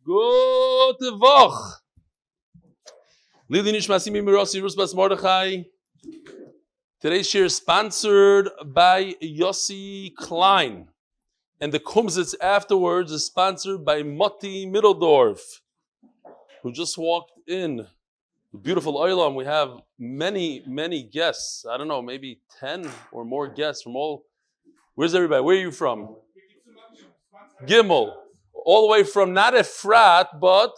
Good Voch. Lili Nishmasimi Mirosi Rusbas Mordechai. Today's shir is sponsored by Yossi Klein. And the Kumzitz afterwards is sponsored by Motti Middeldorf, who just walked in. Beautiful oilam. We have many guests. I don't know, maybe 10 or more guests from all. Where's everybody? Where are you from? Gimel. All the way from not Efrat, but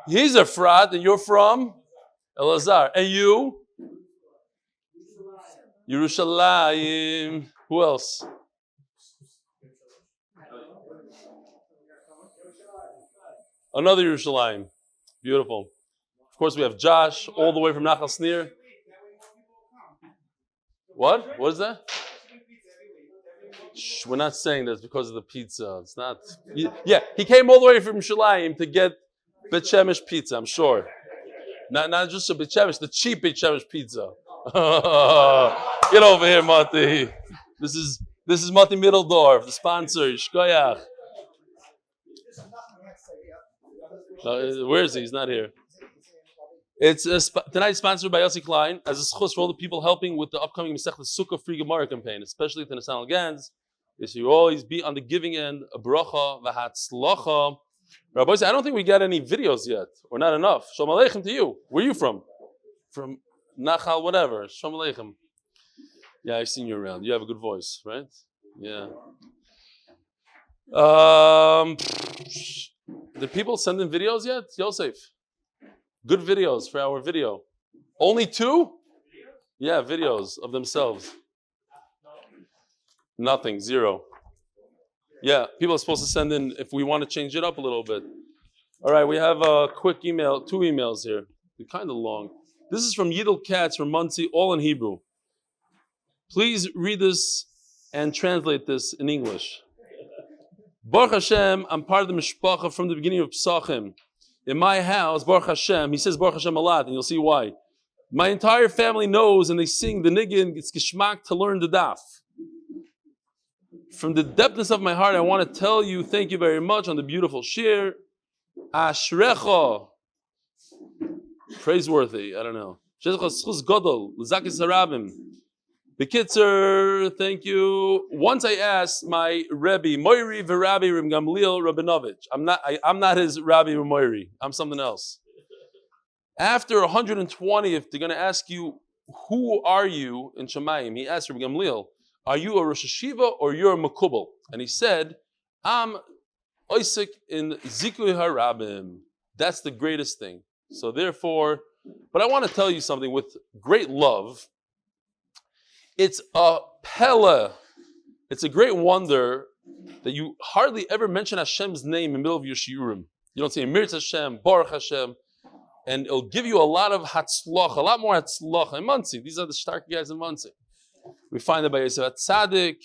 he's Efrat, and you're from Elazar. And you? Yerushalayim. Who else? Another Yerushalayim. Beautiful. Of course, we have Josh, all the way from Nachal Snir. What? What is that? Shh, we're not saying that's because of the pizza. It's not. Yeah, he came all the way from Shalayim to get Bet Shemesh pizza, I'm sure. Not just a Bet Shemesh, the cheap Bet Shemesh pizza. Get over here, Mati. This is Mati Middeldorf, the sponsor. Shkoyach. Where is he? He's not here. It's tonight's sponsored by Yossi Klein as a zchut for all the people helping with the upcoming Mesechet Sukka free gemara campaign, especially the Nasanel Gants. Is you always be on the giving end, a bracha, hatztlocha. Rabbi, I don't think we got any videos yet, or not enough. Shalom aleichem to you. Where are you from? From Nachal, whatever. Shalom aleichem. Yeah, I've seen you around. You have a good voice, right? Yeah. Did people send in videos yet? Yosef. Good videos for our video. Only 2? Yeah, videos of themselves. Nothing, 0. Yeah, people are supposed to send in if we want to change it up a little bit. All right, we have a quick email, 2 emails here. They're kind of long. This is from Yidel Katz from Muncie, all in Hebrew. Please read this and translate this in English. Baruch Hashem, I'm part of the mishpacha from the beginning of Pesachim. In my house, Baruch Hashem, he says Baruch Hashem a lot, and you'll see why. My entire family knows, and they sing the niggin, it's geschmack to learn the daf. From the depthness of my heart, I want to tell you, thank you very much on the beautiful shir. Ashrecha. Praiseworthy, I don't know. Shezcha zchus gadol, l'zakis harabim. Bekitzer, thank you. Once I asked my Rebbe, Moiri v'Rabbi Reb Gamliel Rabinovich. I'm not his Rabbi or Moiri. I'm something else. After 120th, they're going to ask you, who are you in Shemayim? He asked Reb Gamliel, are you a Rosh Hashiva or you're a Makubal? And he said, I'm Oisik in Zikui Harabim. That's the greatest thing. So therefore, but I want to tell you something with great love. It's a pella. It's a great wonder that you hardly ever mention Hashem's name in the middle of your shiurim. You don't say Mirz Hashem, Baruch Hashem, and it'll give you a lot of hatztlocha, a lot more hatztlocha in Muncie. These are the stark guys in Muncie. We find it by Yosef Tzadik,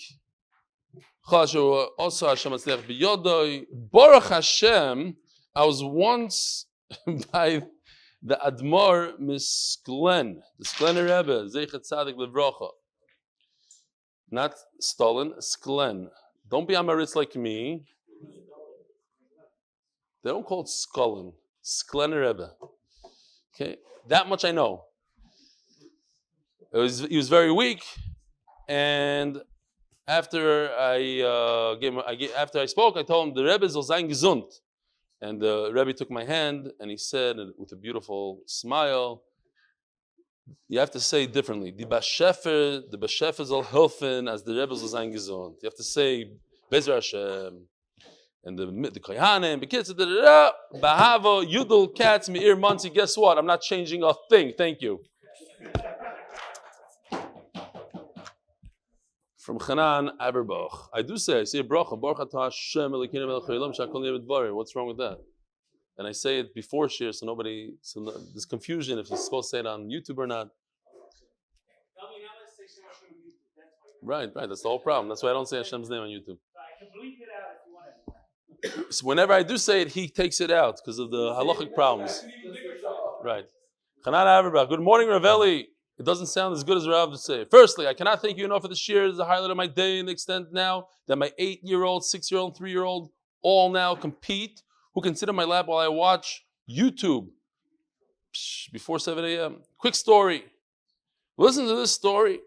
also Hashem Atzliach B'Yodoi. Baruch Hashem, I was once by the Admor Misklen, the Sklener Rebbe, Zechet Tzadik Levrocha. Not Stalin, Sklen. Don't be Amaritz like me. They don't call it Skullen. Sklener Rebbe. Okay, that much I know. He was very weak, and after I spoke, I told him the Rebbe soll sein gesund, and the Rebbe took my hand and he said with a beautiful smile, you have to say it differently. The Bashefer soll helfen as the Rebbe soll sein gesund. You have to say Bezer Hashem. And the Kohanim, the kids, Bahava, Yudel, Katz, Meir, Muncie. Guess what? I'm not changing a thing. Thank you. From Chanan Aberbach. I say a bracha. Baruch atah Hashem Elokeinu melech haolam shehakol nהיה b'dvarim. What's wrong with that? And I say it before shir, so there's confusion if you're supposed to say it on YouTube or not. Right. That's the whole problem. That's why I don't say Hashem's name on YouTube. I can bleep it out if you want it. So whenever I do say it, he takes it out because of the halachic problems. Right. Chanan Aberbach. Good morning, Raveli. It doesn't sound as good as Rav to say. Firstly, I cannot thank you enough for the shir. It's the highlight of my day in the extent now that my 8-year-old, 6-year-old, 3-year-old all now compete who can sit in my lap while I watch YouTube before 7 a.m. Quick story. Listen to this story.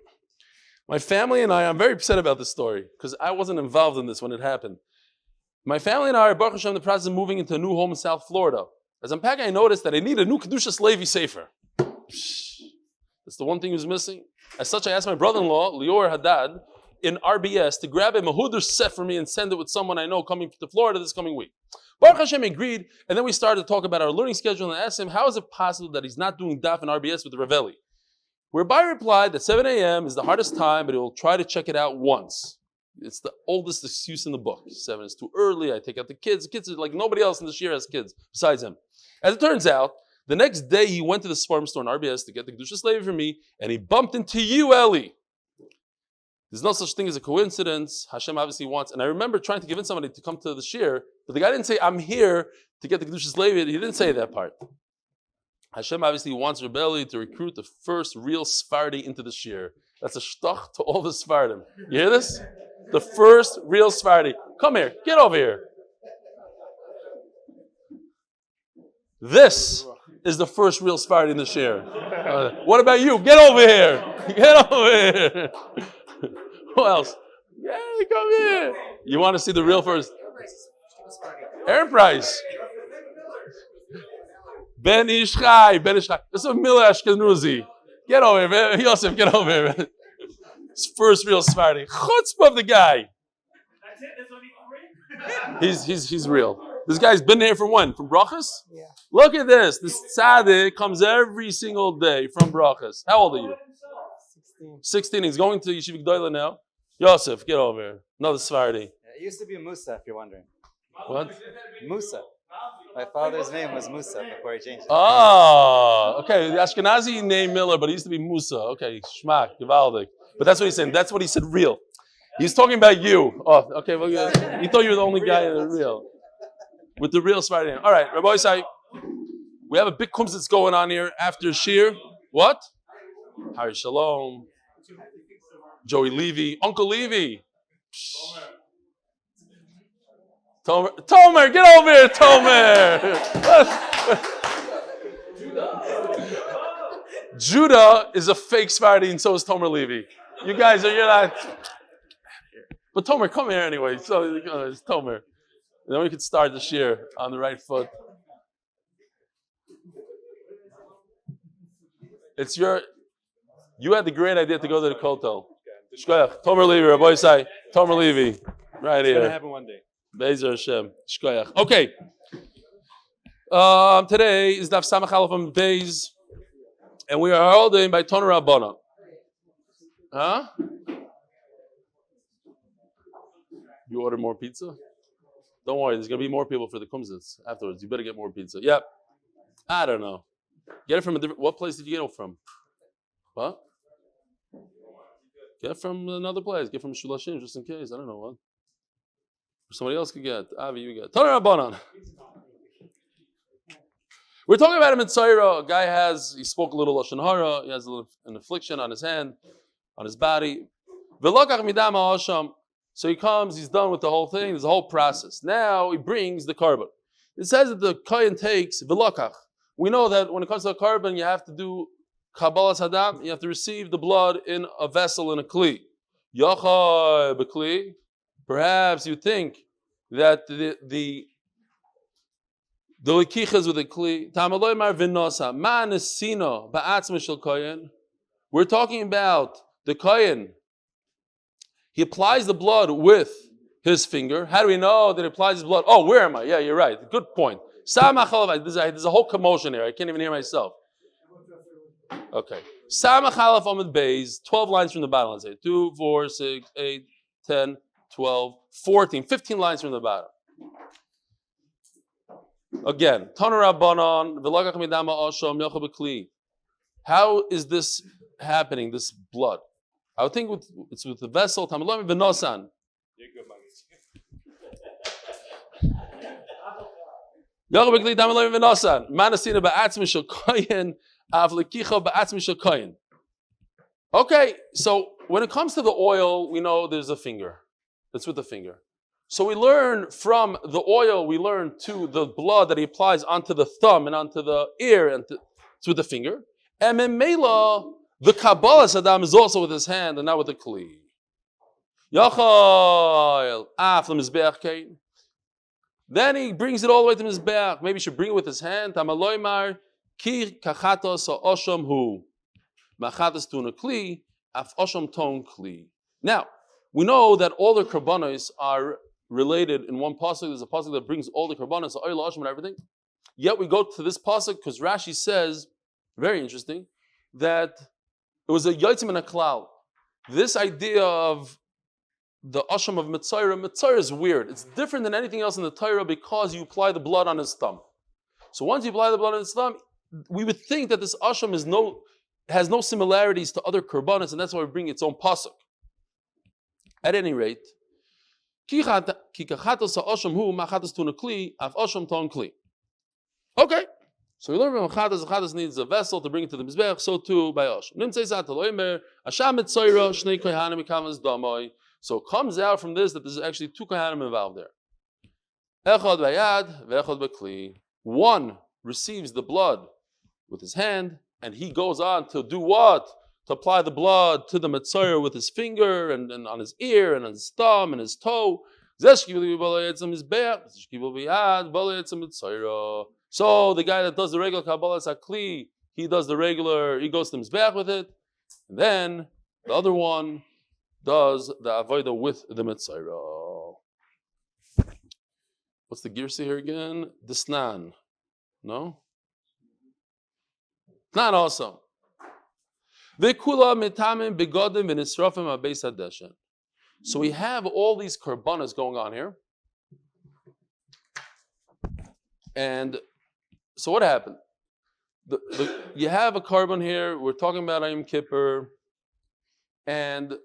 My family and I'm very upset about this story because I wasn't involved in this when it happened. My family and I are, Baruch Hashem, in the process of moving into a new home in South Florida. As I'm packing, I noticed that I need a new Kedushas Levi Sefer. That's the one thing who's missing. As such, I asked my brother-in-law, Lior Haddad, in RBS to grab a Mahudr set for me and send it with someone I know coming to Florida this coming week. Baruch Hashem agreed, and then we started to talk about our learning schedule and I asked him, how is it possible that he's not doing Daf and RBS with the Ravelli? Whereby I replied that 7 a.m. is the hardest time, but he will try to check it out once. It's the oldest excuse in the book. 7 is too early, I take out the kids. The kids are like nobody else in this year has kids besides him. As it turns out, the next day he went to the farm store in RBS to get the Kedushas Levi for me, and he bumped into you, Eli. There's no such thing as a coincidence. Hashem obviously wants, and I remember trying to convince somebody to come to the shir, but the guy didn't say, I'm here to get the Kedushas Levi. He didn't say that part. Hashem obviously wants Rebelli to recruit the first real Sephardi into the shir. That's a shtoch to all the Sephardim. You hear this? The first real Sephardi. Come here. Get over here. This is the first real Sephardi in the shir. What about you? Get over here. Get over here. Who else? Yeah, come here. You want to see the real first? Aaron Price. Ben Ishchai. This is a Miller Ashkenazi. Get over here, man. Yosef, get over here, man. It's first real Sephardi. Chutzpah of the guy. He's real. This guy's been here for when? From Brachas? Yeah. Look at this. This tzaddik comes every single day from Brachas. How old are you? 16. He's going to Yeshiva Gdoila now. Yosef, get over here. Another Sephardi. It used to be Musa, if you're wondering. What? Musa. My father's name was Musa before he changed it. Oh, okay. The Ashkenazi named Miller, but he used to be Musa. Okay, Shmak, Givaldik. But that's what he's saying. That's what he said real. He's talking about you. Oh, okay. Well, he thought you were the only guy in the real. With the real Sephardi name. All right, Rabbi Isai, we have a big Kumzitz going on here after Shir. What? Hari Shalom. Joey Levy. Uncle Levy. Tomer, get over here, Tomer. Judah is a fake Sephardi and so is Tomer Levy. You guys you're not. But Tomer, come here anyway. So it's Tomer. And then we could start the shir on the right foot. You had the great idea to go to the Kotel. Shkoyach. Tomer Levy, Rabbi Isai. Tomer Levy. Right here. It's going to happen one day. Be'ezer Hashem. Shkoyach. Okay. Today is Daf Samach Aleph Amud Beis. And we are all doing by Toner Rabbana. Huh? You order more pizza? Don't worry, there's going to be more people for the Kumzitz afterwards. You better get more pizza. Yep. I don't know. Get it from a different... What place did you get it from? What? Get it from another place. Get from Shulashim, just in case. I don't know what. Somebody else could get. Avi, you get. Toner Rabbanan. We're talking about him in Tzaira. A guy he spoke a little Lashon Hara. He has an affliction on his hand, on his body. V'lokach midam ha'asham. So he comes, he's done with the whole thing, there's a whole process. Now he brings the carbon. It says that the kohen takes v'lokach. We know that when it comes to a carbon, you have to do kabbalas hadam, you have to receive the blood in a vessel, in a kli. Yachai b'kli. Perhaps you think that the lekichas with a kli. Tamaloi mar v'nosa. Ma nesino ba'atzma shel kohen. We're talking about the kohen. He applies the blood with his finger. How do we know that he applies his blood? Oh, where am I? Yeah, you're right. Good point. There's a whole commotion here. I can't even hear myself. Okay. Samach Aleph Amud Beis, 12 lines from the bottom. Let's say 2, 4, 6, 8, 10, 12, 14, 15 lines from the bottom. Again, Toner Rabbanan, V'lokach midam ha'asham yochel b'kli. How is this happening, this blood? I would think it's with the vessel. Tamalom v'nosan. You're good, Yochel b'kli tamalom v'nosan. Manasina ba'atzmi shel kohen, av lekicha ba'atzmi shel kohen. Okay, so when it comes to the oil, we know there's a finger. It's with the finger. So we learn from the oil, we learn to the blood that he applies onto the thumb and onto the ear and to the finger. And Memela, the Kabbalah Saddam is also with his hand and not with the Kli. Yachal, Aflam is Kain. Then he brings it all the way to Mizbeach. Maybe he should bring it with his hand. Tamaloymar, ki kachatos osham hu. Machatos tuna kli, af osham ton kli. Now, we know that all the karbanos are related in one pasuk. There's a pasuk that brings all the karbanos, the oil, osham, and everything. Yet we go to this pasuk because Rashi says, very interesting, that it was a yotzim and a klal. This idea of the asham of Mitzayra is weird. It's different than anything else in the Torah because you apply the blood on his thumb. So once you apply the blood on his thumb, we would think that this asham has no similarities to other korbanos, and that's why we bring its own pasuk. At any rate, okay. So we learn from Chatas needs a vessel to bring it to the Mizbech, so too by Asham. So it comes out from this that there's actually two Kohanim involved there. Echad bayad, ve'echad b'kli. One receives the blood with his hand, and he goes on to do what? To apply the blood to the Metzayah with his finger, and on his ear, and on his thumb, and his toe. So the guy that does the regular Kabbalah Sakli, he goes to Mizbeach with it, and then the other one does the avodah with the Metzayah. What's the girsi here again? The snan. No? Not also. So we have all these karbanas going on here. And so what happened? You have a carbon here. We're talking about Yom Kippur. And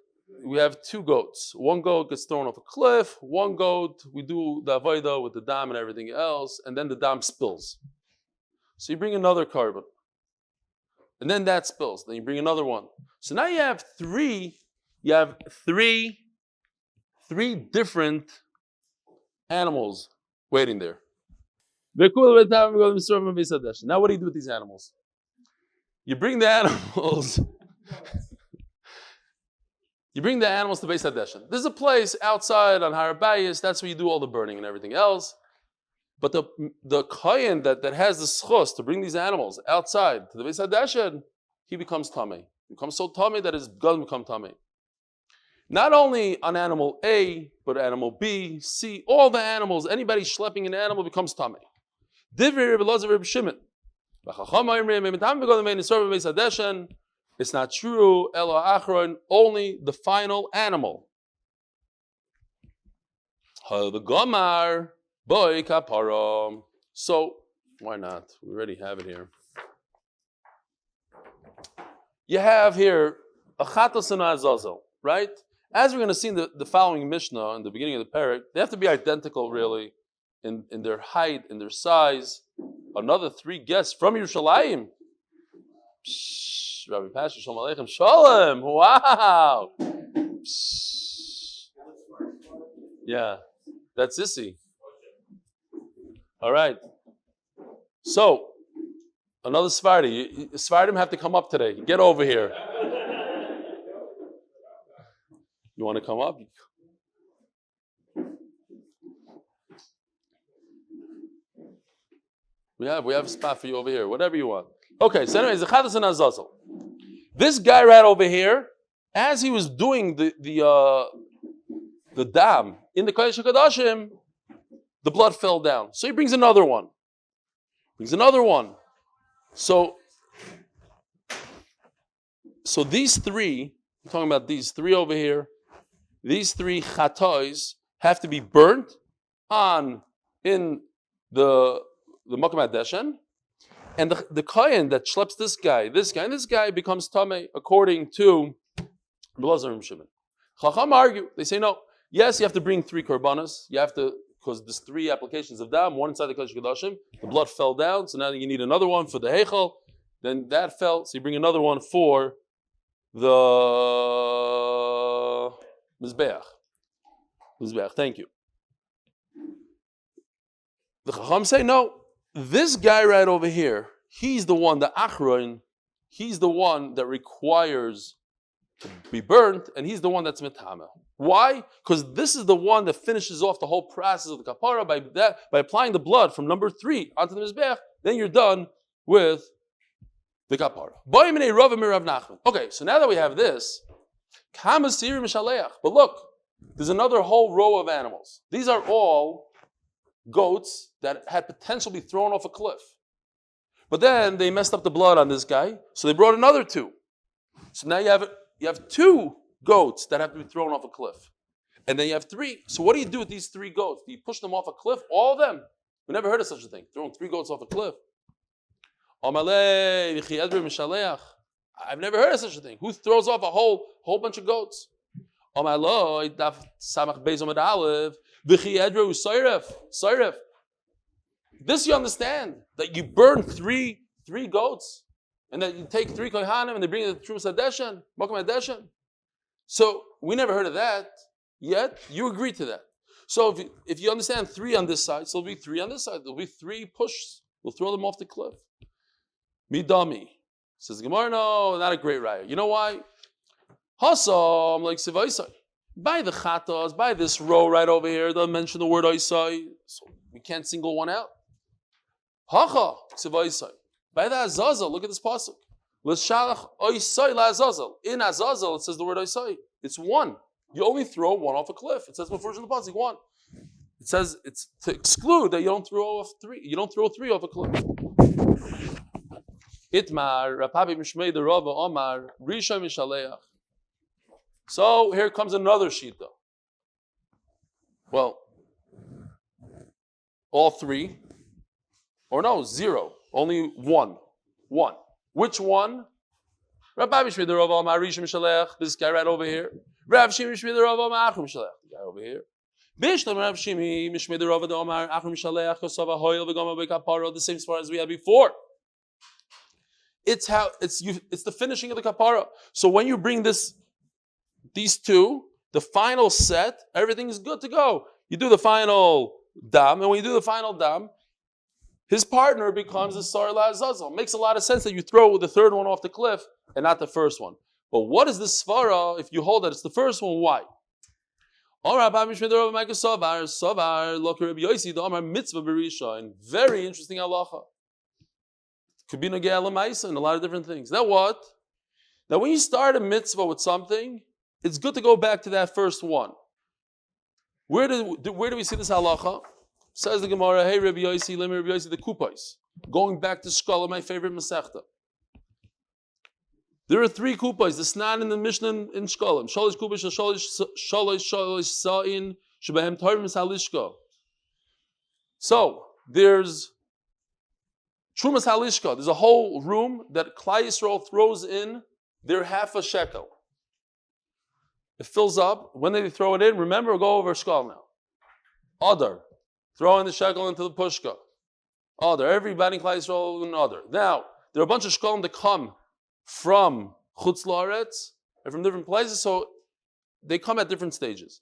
we have two goats. One goat gets thrown off a cliff. One goat, we do the avodah with the dam and everything else, and then the dam spills. So you bring another carbon, and then that spills. Then you bring another one. So now you have three different animals waiting there. Now what do you do with these animals? You bring the animals. You bring the animals to Beis Hadeshen. There's a place outside on Har Bayis. That's where you do all the burning and everything else. But the kohen that has the zchut to bring these animals outside to the Beis Hadeshen, he becomes tamei. He becomes so tamei that his gun becomes tamei. Not only on animal A, but animal B, C, all the animals. Anybody schlepping an animal becomes tamei. Divrei Rebbe Elazar Rebbe Shimon. It's not true, Elo Achron, only the final animal. The Gomar, Boy Kaparo. So, why not? We already have it here. You have here a Chatos and a Azazel, right? As we're going to see in the following Mishnah, in the beginning of the parak, they have to be identical, really, in their height, in their size. Another three guests from Yerushalayim. Rabbi Pasha, Shalom Aleichem, Shalom! Wow! Yeah, that's Sissy. All right. So, another Sephardi. Sephardim have to come up today. Get over here. You want to come up? We have a spot for you over here. Whatever you want. Okay, so anyways, the Chadas and Azazel. This guy right over here, as he was doing the dam in the Kodesh HaKodashim, the blood fell down. So he brings another one. So these three, I'm talking about these three over here, these three chatois have to be burnt in the Makom HaDeshen. And the kohen that schleps this guy becomes tamei according to Elazar and Shimon. Chacham argue. They say no. Yes, you have to bring three korbanos. You have to, because there's three applications of dam. One inside the Kodesh HaKodashim. The blood fell down, so now you need another one for the heichal. Then that fell, so you bring another one for the mizbeach. Thank you. The Chacham say, no, this guy right over here, he's the one, the Achron, he's the one that requires to be burnt, and he's the one that's metama. Why? Because this is the one that finishes off the whole process of the kapara by applying the blood from number 3 onto the mizbech. Then you're done with the kapara. Okay, so now that we have this, but look, there's another whole row of animals. These are all goats that had potential to be thrown off a cliff. But then they messed up the blood on this guy, so they brought another 2. So now you have 2 goats that have to be thrown off a cliff. And then you have 3. So what do you do with these 3 goats? Do you push them off a cliff? All of them. We never heard of such a thing. Throwing 3 goats off a cliff. I've never heard of such a thing. Who throws off a whole bunch of goats? This you understand, that you burn three goats, and that you take 3 kohanim and they bring it to Trumas Hadeshen, Mokum Hadeshen. So we never heard of that yet. You agree to that. So if you understand 3 on this side, so there'll be 3 on this side. There'll be 3 pushes. We'll throw them off the cliff. Midami. Says the Gemara, no, not a great raya. You know why? Hasam, like Sivaisai. By the chatas, by this row right over here, they'll mention the word Oisai. So we can't single one out. Hacha, Sivaisai. By the Azazel, look at this pasuk. L'shalach Oisai la Azazel. In Azazel, it says the word Oisai. It's 1. You only throw 1 off a cliff. It says before in the pasuk 1. It says it's to exclude that you don't throw off 3. You don't throw 3 off a cliff. Itmar, Rapabi Mishmei the Rava Omar, Risha Mishaleach. So here comes another shita. Well, all 3, or no, 0, only 1. Which one? Rapabi Mishmei the Rava Omar, Risha Mishaleach. This guy right over here. Rav Shimi Mishmei the Rava Omar, Achim Mishaleach. The guy over here. Bishlam Rav Shimi Mishmei the Rava Omar, Achim Mishaleach. Kosava Hoyel V'Gama B'Kaparo. The same as far as we had before. It's the finishing of the kapara. So when you bring these 2, the final set, everything is good to go. You do the final dam, and when you do the final dam, his partner becomes a Sar La Azazel. Makes a lot of sense that you throw the 3rd one off the cliff and not the first one. But what is this svara if you hold that it's the first one? Why? Very interesting halacha. Could be nogea l'maisa and a lot of different things. Now what? Now when you start a mitzvah with something, it's good to go back to that first one. Where do we see this halacha? Says the Gemara, hey Rabbi Yossi, let me Rabbi Yossi the kupais. Going back to Shkala, my favorite Masechta. There are 3 kupais, the Snan and the Mishnah in Shkalim. Shalish kupais, shalish sa'in, shebehem tarim salishka. So, there's Trumas Halishka. There's a whole room that Klai Yisrael throws in their half a shekel. It fills up. When they throw it in, remember, go over Shkal now. Other. Throw in the shekel into the pushka. Other. Everybody in Klai Yisrael and other. Now, there are a bunch of Shkalim that come from Chutz La'aretz and from different places, so they come at different stages.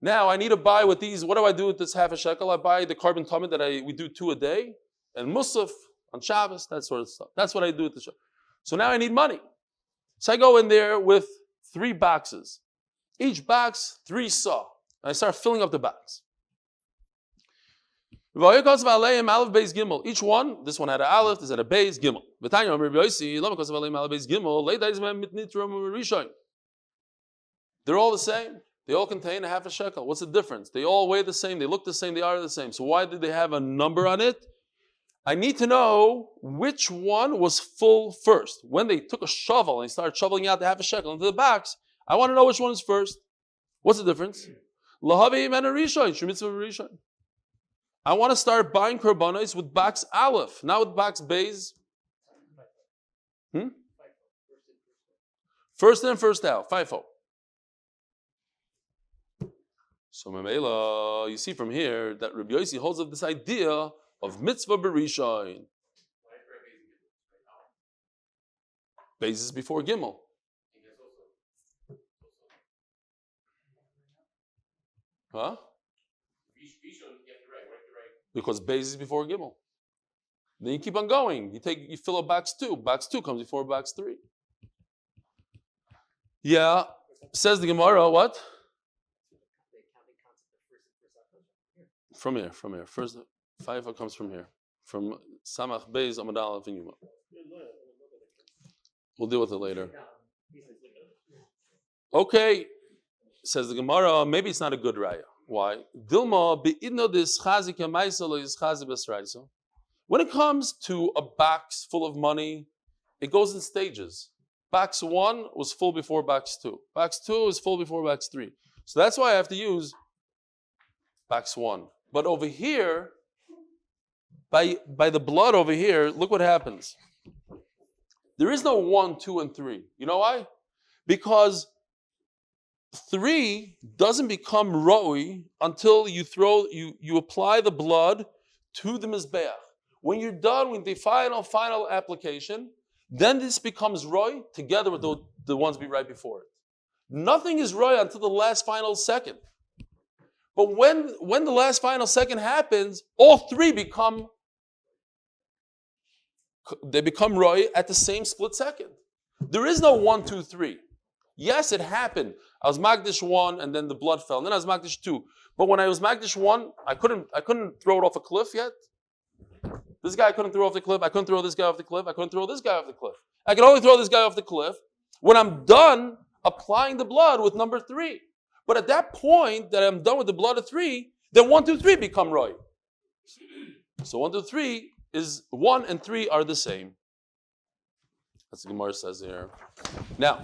Now, I need to buy with these. What do I do with this half a shekel? I buy the carbon tummy that we do 2 a day. And Musaf on Shabbos, that sort of stuff. That's what I do with the Shabbos. So now I need money. So I go in there with 3 boxes. Each box, 3 saw. And I start filling up the box. Each one, this one had an Aleph, this had a Beis, Gimel. They're all the same. They all contain a half a shekel. What's the difference? They all weigh the same, they look the same, they are the same. So why did they have a number on it? I need to know which one was full first. When they took a shovel and they started shoveling out the half a shekel into the box, I want to know which one is first. What's the difference? I want to start buying korbanos with box Aleph, not with box Beis. First in, first out. FIFO. So Mamela, you see from here that Rabbi Yossi holds up this idea of mitzvah berishayin. Beis is before Gimel. Huh? because Beis is before Gimel. Then you keep on going. You fill up box 2. Box 2 comes before box 3. Yeah, says the Gemara, what? From here. First, 5 comes from here. From Samach Beis, Amud Aleph, and Yoma. We'll deal with it later. Okay, says the Gemara, maybe it's not a good raya. Why? When it comes to a box full of money, it goes in stages. Box 1 was full before box 2. Box 2 is full before box 3. So that's why I have to use box 1. But over here, by the blood over here, look what happens. There is no 1, 2, and 3. You know why? Because 3 doesn't become roi until you apply the blood to the mizbeach. When you're done with the final application, then this becomes roi together with the ones right before it. Nothing is roi until the last final second. But when the last final second happens, all 3 become roi at the same split second. There is no 1, 2, 3. Yes, it happened. I was Magdish 1 and then the blood fell. And then I was Magdish 2. But when I was Magdish 1, I couldn't throw it off a cliff yet. This guy couldn't throw off the cliff. I couldn't throw this guy off the cliff. I couldn't throw this guy off the cliff. I can only throw this guy off the cliff when I'm done applying the blood with number 3. But at that point that I'm done with the blood of 3, then 1, 2, 3 become roi. So 1, 2, 3 is 1 and 3 are the same. That's what the Gemara says here. Now,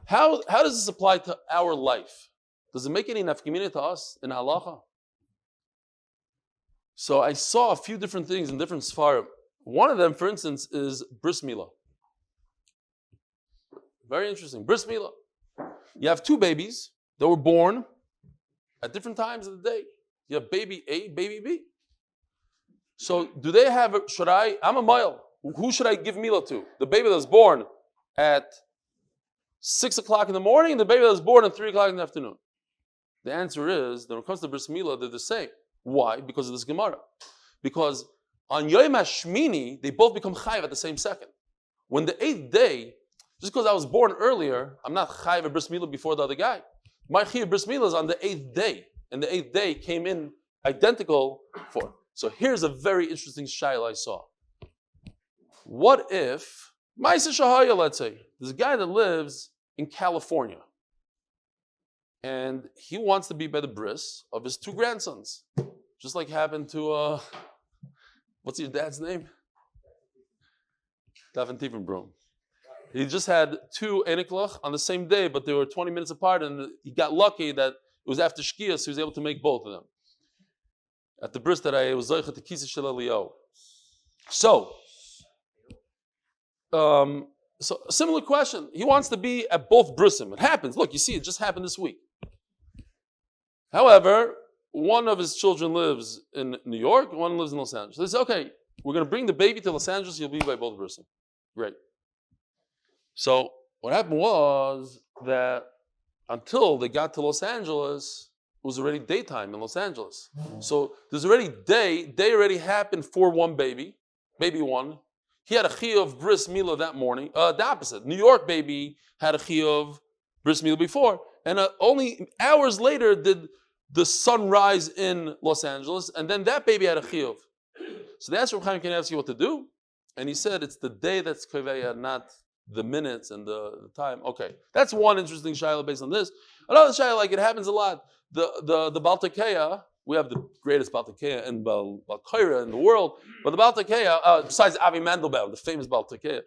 how does this apply to our life? Does it make any nafkamina to us in halacha? So I saw a few different things in different sfarim. One of them, for instance, is bris milah. Very interesting. Bris milah. You have 2 babies that were born at different times of the day. You have baby A, baby B. So do they have, I'm a male. Who should I give milah to? The baby that was born at 6 o'clock in the morning and the baby that was born at 3 o'clock in the afternoon? The answer is that when it comes to bris milah, they're the same. Why? Because of this gemara. Because on Yoma Shmini, they both become chayiv at the same second. When the 8th day, just because I was born earlier, I'm not chayiv a bris milah before the other guy. My chayiv bris milah is on the 8th day, and the 8th day came in identical for. So here's a very interesting shayla I saw. What if Ma'aseh Shahaya, let's say, there's a guy that lives in California, and he wants to be by the bris of his 2 grandsons, just like happened to what's your dad's name? dafbrama. He just had 2 eniklach on the same day, but they were 20 minutes apart, and he got lucky that it was after Shkia, so he was able to make both of them. At the bris that I was zchut the kisa shel Eliyahu. So a similar question. He wants to be at both brisim. It happens. Look, you see, it just happened this week. However, one of his children lives in New York, one lives in Los Angeles. They say, okay, we're going to bring the baby to Los Angeles, you'll be by both brisim. Great. So what happened was that until they got to Los Angeles, it was already daytime in Los Angeles. So there's already day already happened for one baby 1. He had a chiyuv bris milah that morning. The opposite. New York baby had a chiyuv bris milah before. And only hours later did the sun rise in Los Angeles, and then that baby had a chiyuv. So they asked Reb Chaim, can I ask you what to do? And he said, it's the day that's koveya, not the minutes and the time. Okay, that's one interesting shayla based on this. Another shayla, like it happens a lot. The Baltakeya, we have the greatest Baltakeya in Balkaira in the world, but the Baltakeya, besides Avi Mandelbaum, the famous Baltakeya,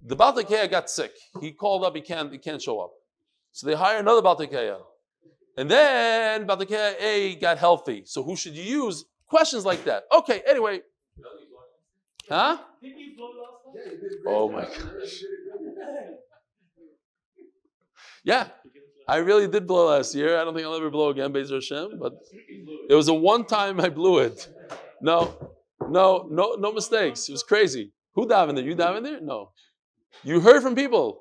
the Baltakeya got sick. He called up, he can't show up. So they hire another Baltakeya. And then Baltakeya A got healthy. So who should you use? Questions like that. Okay, anyway. Huh? Oh my gosh. Yeah, I really did blow last year. I don't think I'll ever blow again, Be'ez Hashem, but it was a one time I blew it. No mistakes. It was crazy. Who davened there? You davened there? No. You heard from people.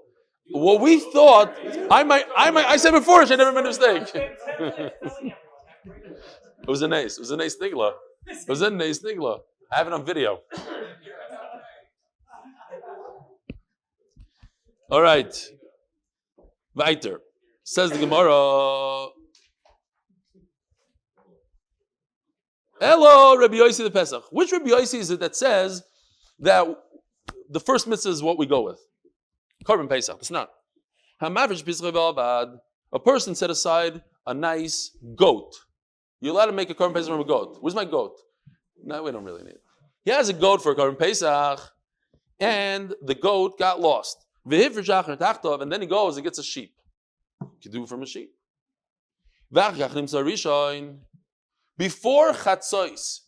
What we thought, I said before, I never made a mistake. It was a nice nigla. It was in Neis Nigla. I have it on video. All right. Weiter. Says the Gemara. Hello, Rabbi Yossi the Pesach. Which Rabbi Yossi is it that says that the first mitzvah is what we go with? Korban Pesach. It's not. A person set aside a nice goat. You're allowed to make a Korban Pesach from a goat. Where's my goat? No, we don't really need it. He has a goat for a Korban Pesach, and the goat got lost. And then he goes and gets a sheep. You can do it from a sheep. Before Chatzois,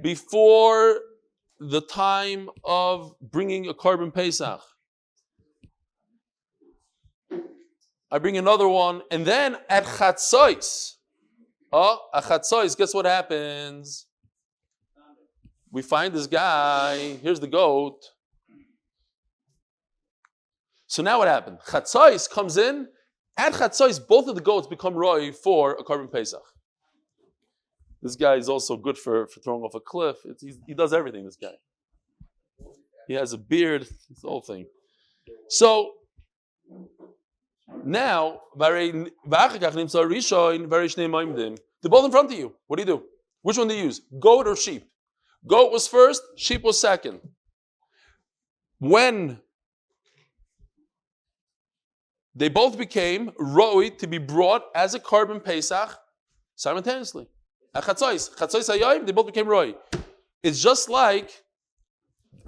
before the time of bringing a Korban Pesach, I bring another one, and then at Chatzois, guess what happens? We find this guy, here's the goat. So now what happened? Chatzois comes in, at Chatzois, both of the goats become roi for a Korban Pesach. This guy is also good for throwing off a cliff. He does everything, this guy. He has a beard, it's the whole thing. So, now, they're both in front of you. What do you do? Which one do you use? Goat or sheep? Goat was first, sheep was second. When they both became roi to be brought as a Korban Pesach simultaneously. At Chatzois Hayom, they both became roi. It's just like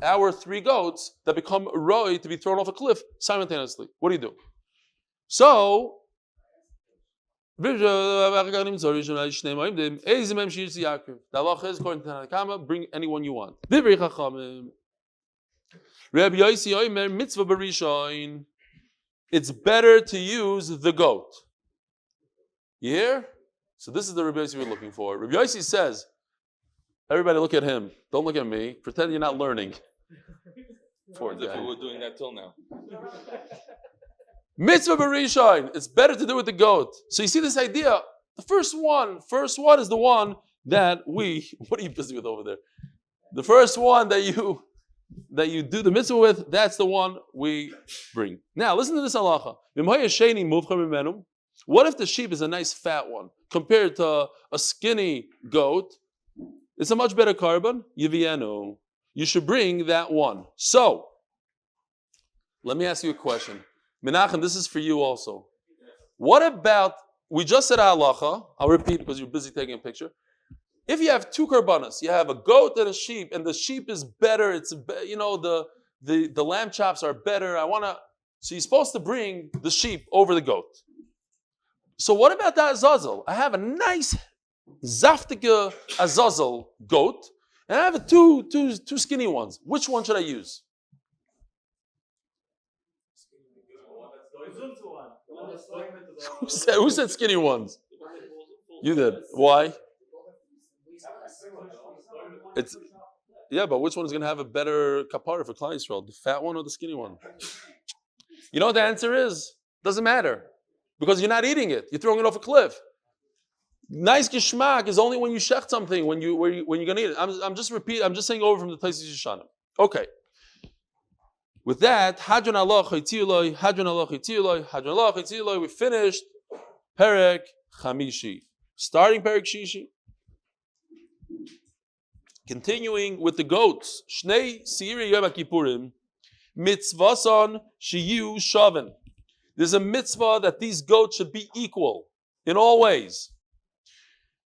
our three goats that become roi to be thrown off a cliff simultaneously. What do you do? So, the halacha is according to Tanakama, bring anyone you want. It's better to use the goat. You hear? So this is the Rabbi Yossi we're looking for. Rabbi Yossi says, everybody look at him. Don't look at me. Pretend you're not learning. Poor guy. We were doing that till now. Mitzvah b'rishon. It's better to do with the goat. So you see this idea. The first one is the one that what are you busy with over there? The first one that you do the mitzvah with, that's the one we bring. Now listen to this halacha. What if the sheep is a nice fat one compared to a skinny goat? It's a much better korban. Yivienu. You should bring that one. So, let me ask you a question. Menachem, this is for you also. What about, we just said halacha, I'll repeat because you're busy taking a picture. If you have two korbanos, you have a goat and a sheep, and the sheep is better, the lamb chops are better, so you're supposed to bring the sheep over the goat. So what about that azazel? I have a nice zaftige azazel goat, and I have two skinny ones. Which one should I use? Who said skinny ones? You did. Why? But which one is going to have a better kapara for Klal Yisrael? The fat one or the skinny one? You know what the answer is? Doesn't matter. Because you're not eating it. You're throwing it off a cliff. Nice geschmack is only when you shecht something, when you're going to eat it. I'm just saying over from the Taisis Yishanim. Okay. With that, Hadron Allah Chaytiuloi, Hadron Allah Chaytiuloi, Hadron Allah Chaytiuloi, we finished Perek Chamishi. Starting Perek Shishi. Continuing with the goats. Shnei Siri Yom Kippurim, Mitzvason Shiyu Shaven. There's a mitzvah that these goats should be equal in all ways.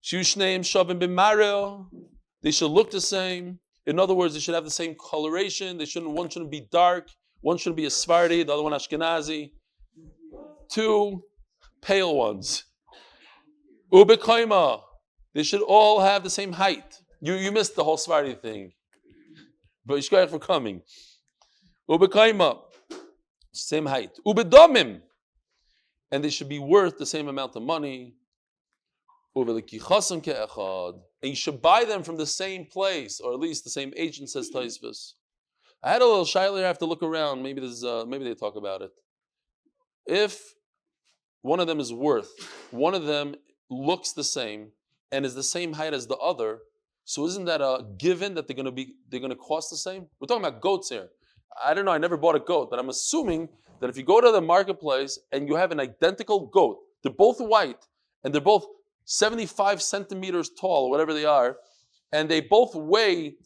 Shiyu Shneim Shaven B'Marel. They should look the same. In other words, they should have the same coloration. One shouldn't be dark. One shouldn't be a Sephardi, the other one Ashkenazi. Two pale ones. Ubekaima. They should all have the same height. You missed the whole Sephardi thing. But Yishkoyach for coming. Ubekaima. Same height. Ubedomim. And they should be worth the same amount of money. And you should buy them from the same place, or at least the same agent, says Taisvis. I had a little shayla, I have to look around. Maybe they talk about it. If one of them looks the same, and is the same height as the other, so isn't that a given that they're going to cost the same? We're talking about goats here. I don't know, I never bought a goat, but I'm assuming that if you go to the marketplace and you have an identical goat, they're both white and they're both 75 centimeters tall or whatever they are, and they both weigh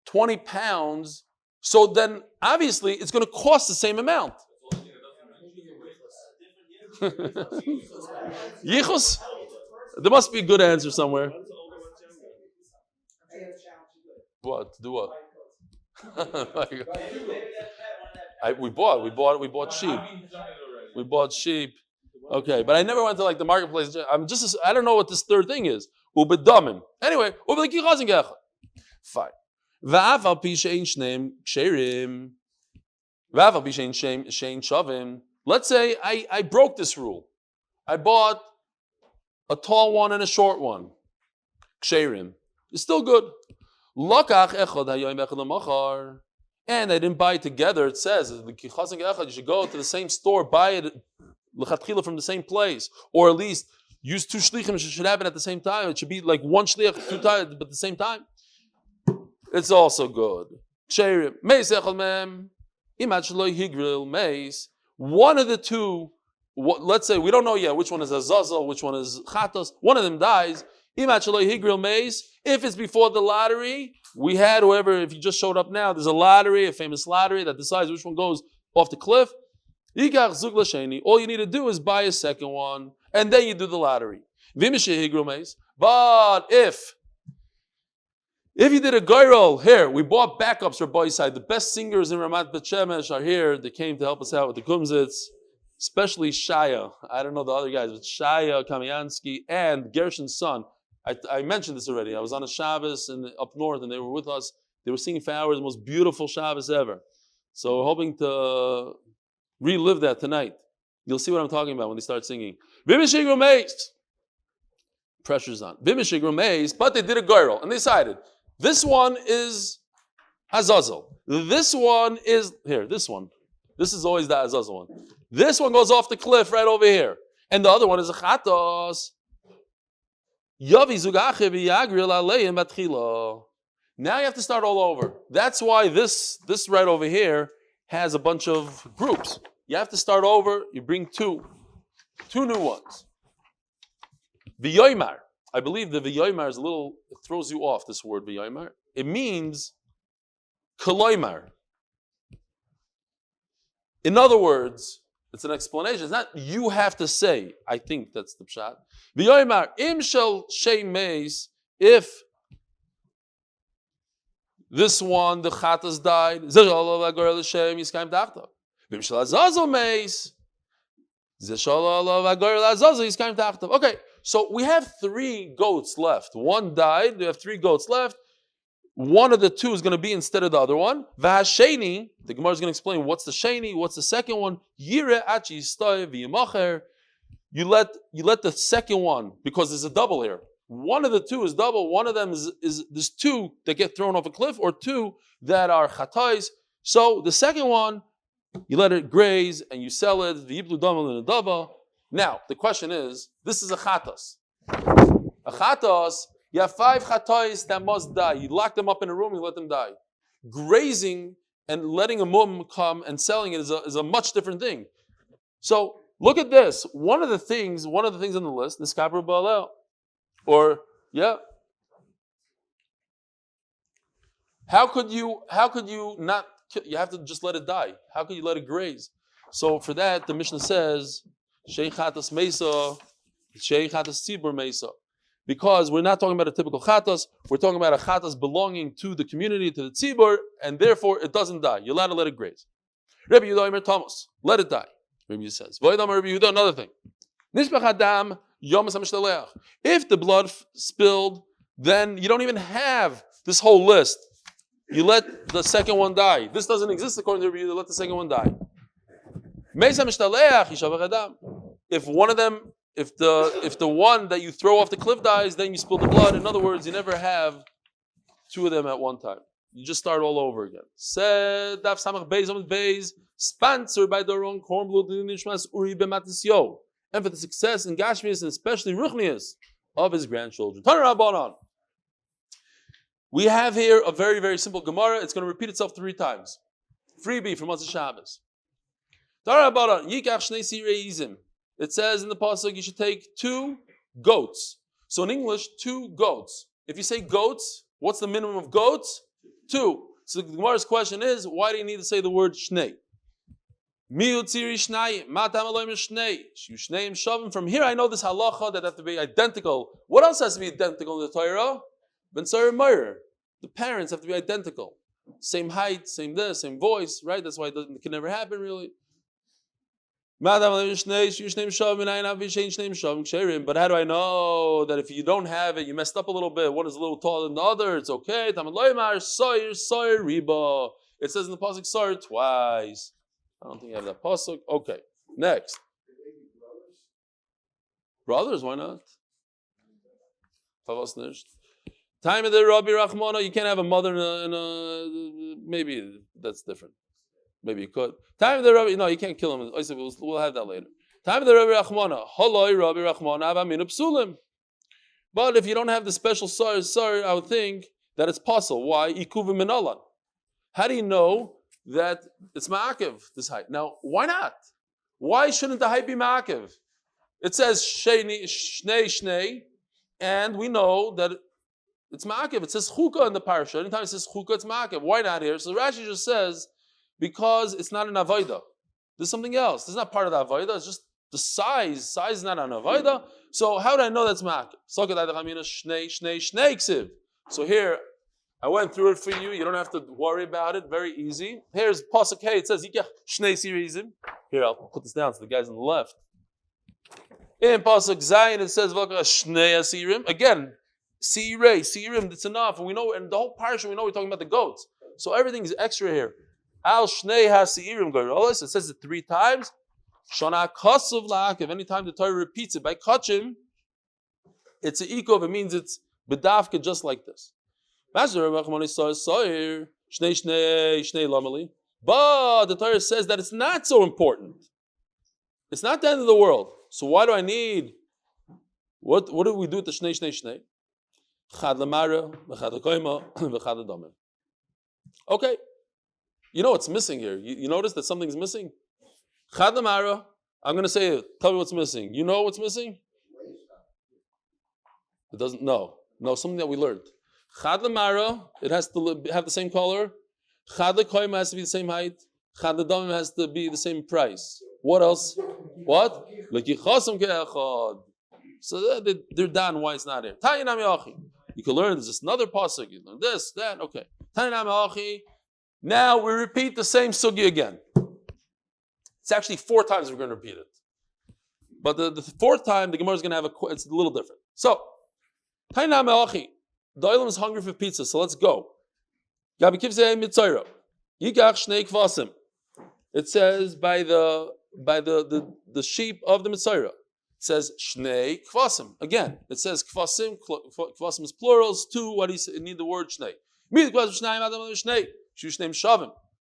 20 pounds, so then obviously it's going to cost the same amount. Yichus? There must be a good answer somewhere. What? Do what? We bought sheep. We bought sheep. Okay, but I never went to like the marketplace. I don't know what this third thing is. Ubedamim. Anyway, fine. Va'afal pi she'ein shneim ksherim. Va'afal pi she'ein shavim. Let's say I broke this rule. I bought a tall one and a short one. Ksherim. It's still good. Lokach echad hayoim echad lamachar. And I didn't buy it together. It says you should go to the same store, buy it l'chatchila from the same place, or at least use two shlichim. It should happen at the same time. It should be like one shlich, 2 times, but at the same time. It's also good. One of the two, let's say we don't know yet which one is azazel, which one is chatos. One of them dies. If it's before the lottery, we had whoever, if you just showed up now, there's a lottery, a famous lottery that decides which one goes off the cliff. All you need to do is buy a second one, and then you do the lottery. But if you did a gyral, here, we bought backups for boys' side. The best singers in Ramat Bet Shemesh are here. They came to help us out with the Kumzitz, especially Shaya. I don't know the other guys, but Shaya, Kamiansky, and Gershon's son. I mentioned this already. I was on a Shabbos up north, and they were with us. They were singing for hours, the most beautiful Shabbos ever. So we're hoping to relive that tonight. You'll see what I'm talking about when they start singing. Pressure's on. But they did a gyral, and they decided, this one is Azazel. This one is, here, this one. This is always the Azazel one. This one goes off the cliff right over here. And the other one is a Chatos. Now you have to start all over. That's why this right over here has a bunch of groups. You have to start over. You bring two new ones. V'yoymar. I believe the v'yoymar is it throws you off, this word v'yoymar. It means koloymar. In other words, it's an explanation. It's not you have to say. I think that's the pshat. V'yoymar im shel shei meis, if this one, the chatas died, zeshalav agor l'shem yiskayim tachta. V'im shel azazel meis, zeshalav agor l'azazel yiskayim tachta. Okay, so we have 3 goats left. One died. We have 3 goats left. One of the two is going to be instead of the other one. V'hasheni, the Gemara is going to explain what's the sheni, what's the second one. Yire achi yistoy v'yimacher. You let the second one, because there's a double here. One of the two is double. One of them is there's 2 that get thrown off a cliff, or 2 that are chatais. So the second one, you let it graze and you sell it. V'yiblu damal in a dava. Now the question is, this is a chatas. A chatas. You have 5 chatais that must die. You lock them up in a room, you let them die. Grazing and letting a mum come and selling it is a much different thing. So look at this. One of the things on the list, this kapra ba'alel, or how could you not? You have to just let it die. How could you let it graze? So for that, the Mishnah says, "Shei chatas mesa, shei chatas tzibur mesa." Because we're not talking about a typical chatas, we're talking about a chatas belonging to the community, to the tzibur, and therefore it doesn't die. You're allowed to let it graze. Rabbi Yehuda Omer Thomas, let it die. Rabbi Yehuda says. Rabbi Yehuda, another thing. If the blood spilled, then you don't even have this whole list. You let the second one die. This doesn't exist according to Rabbi Yehuda. Let the second one die. If one of them, if the one that you throw off the cliff dies, then you spill the blood. In other words, you never have 2 of them at one time. You just start all over again. Said Daf Samach Beis Amud Beis, sponsored by the wrong Uri Ben Mattisyahu, and for the success in Gashmius and especially ruchnius of his grandchildren. Turn around, on. We have here a very, very simple Gemara. It's going to repeat itself 3 times. Freebie from Motzei Shabbos. It says in the pasuk you should take 2 goats. So in English, 2 goats. If you say goats, what's the minimum of goats? 2. So the Gemara's question is, why do you need to say the word shnei? From here I know this halacha that have to be identical. What else has to be identical in the Torah? Ben Sarah Meir. The parents have to be identical. Same height, same this, same voice, right? That's why it can never happen really. But how do I know that if you don't have it, you messed up a little bit? One is a little taller than the other, it's okay. It says in the pasuk Sar twice. I don't think you have that pasuk. Okay, next. Brothers, why not? Time of the Rabbi Rachmana, you can't have a mother in a maybe that's different. Maybe you could. Time of the Rabbi, no, you can't kill him. We'll have that later. Time of the Rabbi Rachmana, Haloi Rabbi Rachmana Avaminu Psulim. But if you don't have the special sar, I would think that it's possible. Why? Ikuv minalan. How do you know that it's ma'akev, this height? Now, why not? Why shouldn't the height be ma'akev? It says shnei, and we know that it's ma'akev. It says chukka in the parasha. Anytime it says chukka, it's ma'akev. Why not here? So Rashi just says, because it's not an avodah. There's something else. This is not part of the avodah. It's just the size. Size is not an avodah. So how do I know that's ma'akev? So here, I went through it for you. You don't have to worry about it. Very easy. Here's pasuk Hey. It says shnei sirizim. Here, I'll put this down so the guys on the left. In pasuk Zayin, it says shnei asirim. Again, sirim. That's enough. And we know, in the whole parsha, we know we're talking about the goats. So everything is extra here. Al shnei hasirim goyrolos. It says it 3 times. Shana kasav la'akev. Anytime the Torah repeats it by kachim, it's an ikov. It means it's bedavka just like this. But the Torah says that it's not so important. It's not the end of the world. So why do I need? What do we do with the shnei? Okay. You know what's missing here. You notice that something's missing? Chad lamara. I'm going to say it. Tell me what's missing. You know what's missing? It doesn't. No, something that we learned. Chad lamara, it has to have the same color. Chad lekoyim has to be the same height. Chad ledamim has to be the same price. What else? What? So they're done. Why it's not here? You can learn. There's just another pasuk. You learn this, that. Okay. Now we repeat the same sugi again. It's actually 4 times we're going to repeat it. But the 4th time, the Gemara is going to have it's a little different. So, the Olam is hungry for pizza, so let's go. It says by the sheep of the Mitzayra. It says shnei kvasim. Again, it says kvasim. Kvasim is plurals. 2. What do you need the word shnei?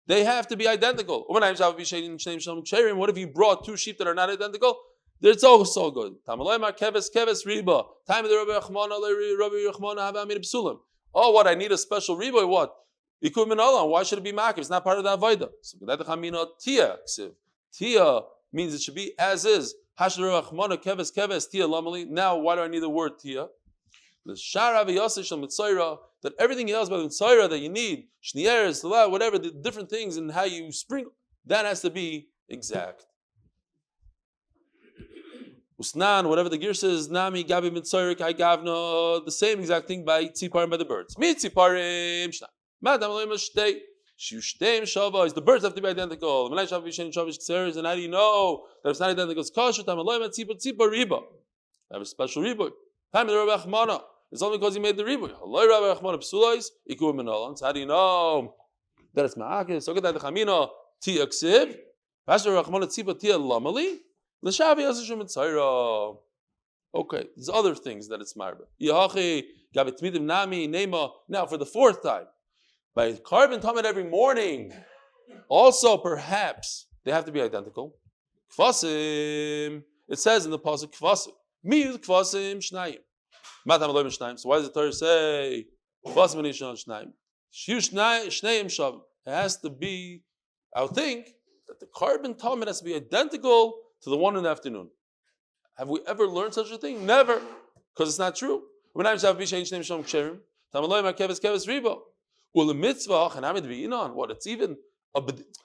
They have to be identical. What if you brought 2 sheep that are not identical? It's also good. Time of the Rabbi. Oh, what? I need a special riba. What? Why should it be makif? It's not part of the avodah. So tia means it should be as is. Now, why do I need the word tia? That everything else about the Mitzayra that you need, shnieres, whatever, the different things and how you sprinkle, that has to be exact. Usnan, whatever the gear says, Nami, Gabi, Mitzayra, Kai Gavna, the same exact thing by Tziparim, by the birds. Mi Tziparim, Shna. Madam Elohim Shtei, Shushtem Shava, the birds have to be identical. And how do you know that it's not identical? It's kosher, Tam Elohim, Tzipar Riba. I have a special riba. Time of the Rabbi Achmana. It's only because he made the riba. So how do you know that it's ma'akis? So get that the chamina ti aksiv. Pastor Rachmana tzipa ti lamali. L'shavi yasishum mitzayra. Okay, there's other things that it's marba. Yahachi gavit midim nami nema. Now for the 4th time, by carbon tamid every morning. Also, perhaps they have to be identical. Kvasim. It says in the pasuk kvasim. Miyud kvasim shnayim. Matam Elohim Shnaim. So why does the Torah say Bas Manishon Shnaim? Shiu Shneim Shav. It has to be, I would think, that the carbon talmud has to be identical to the one in the afternoon. Have we ever learned such a thing? Never, because it's not true. What it's even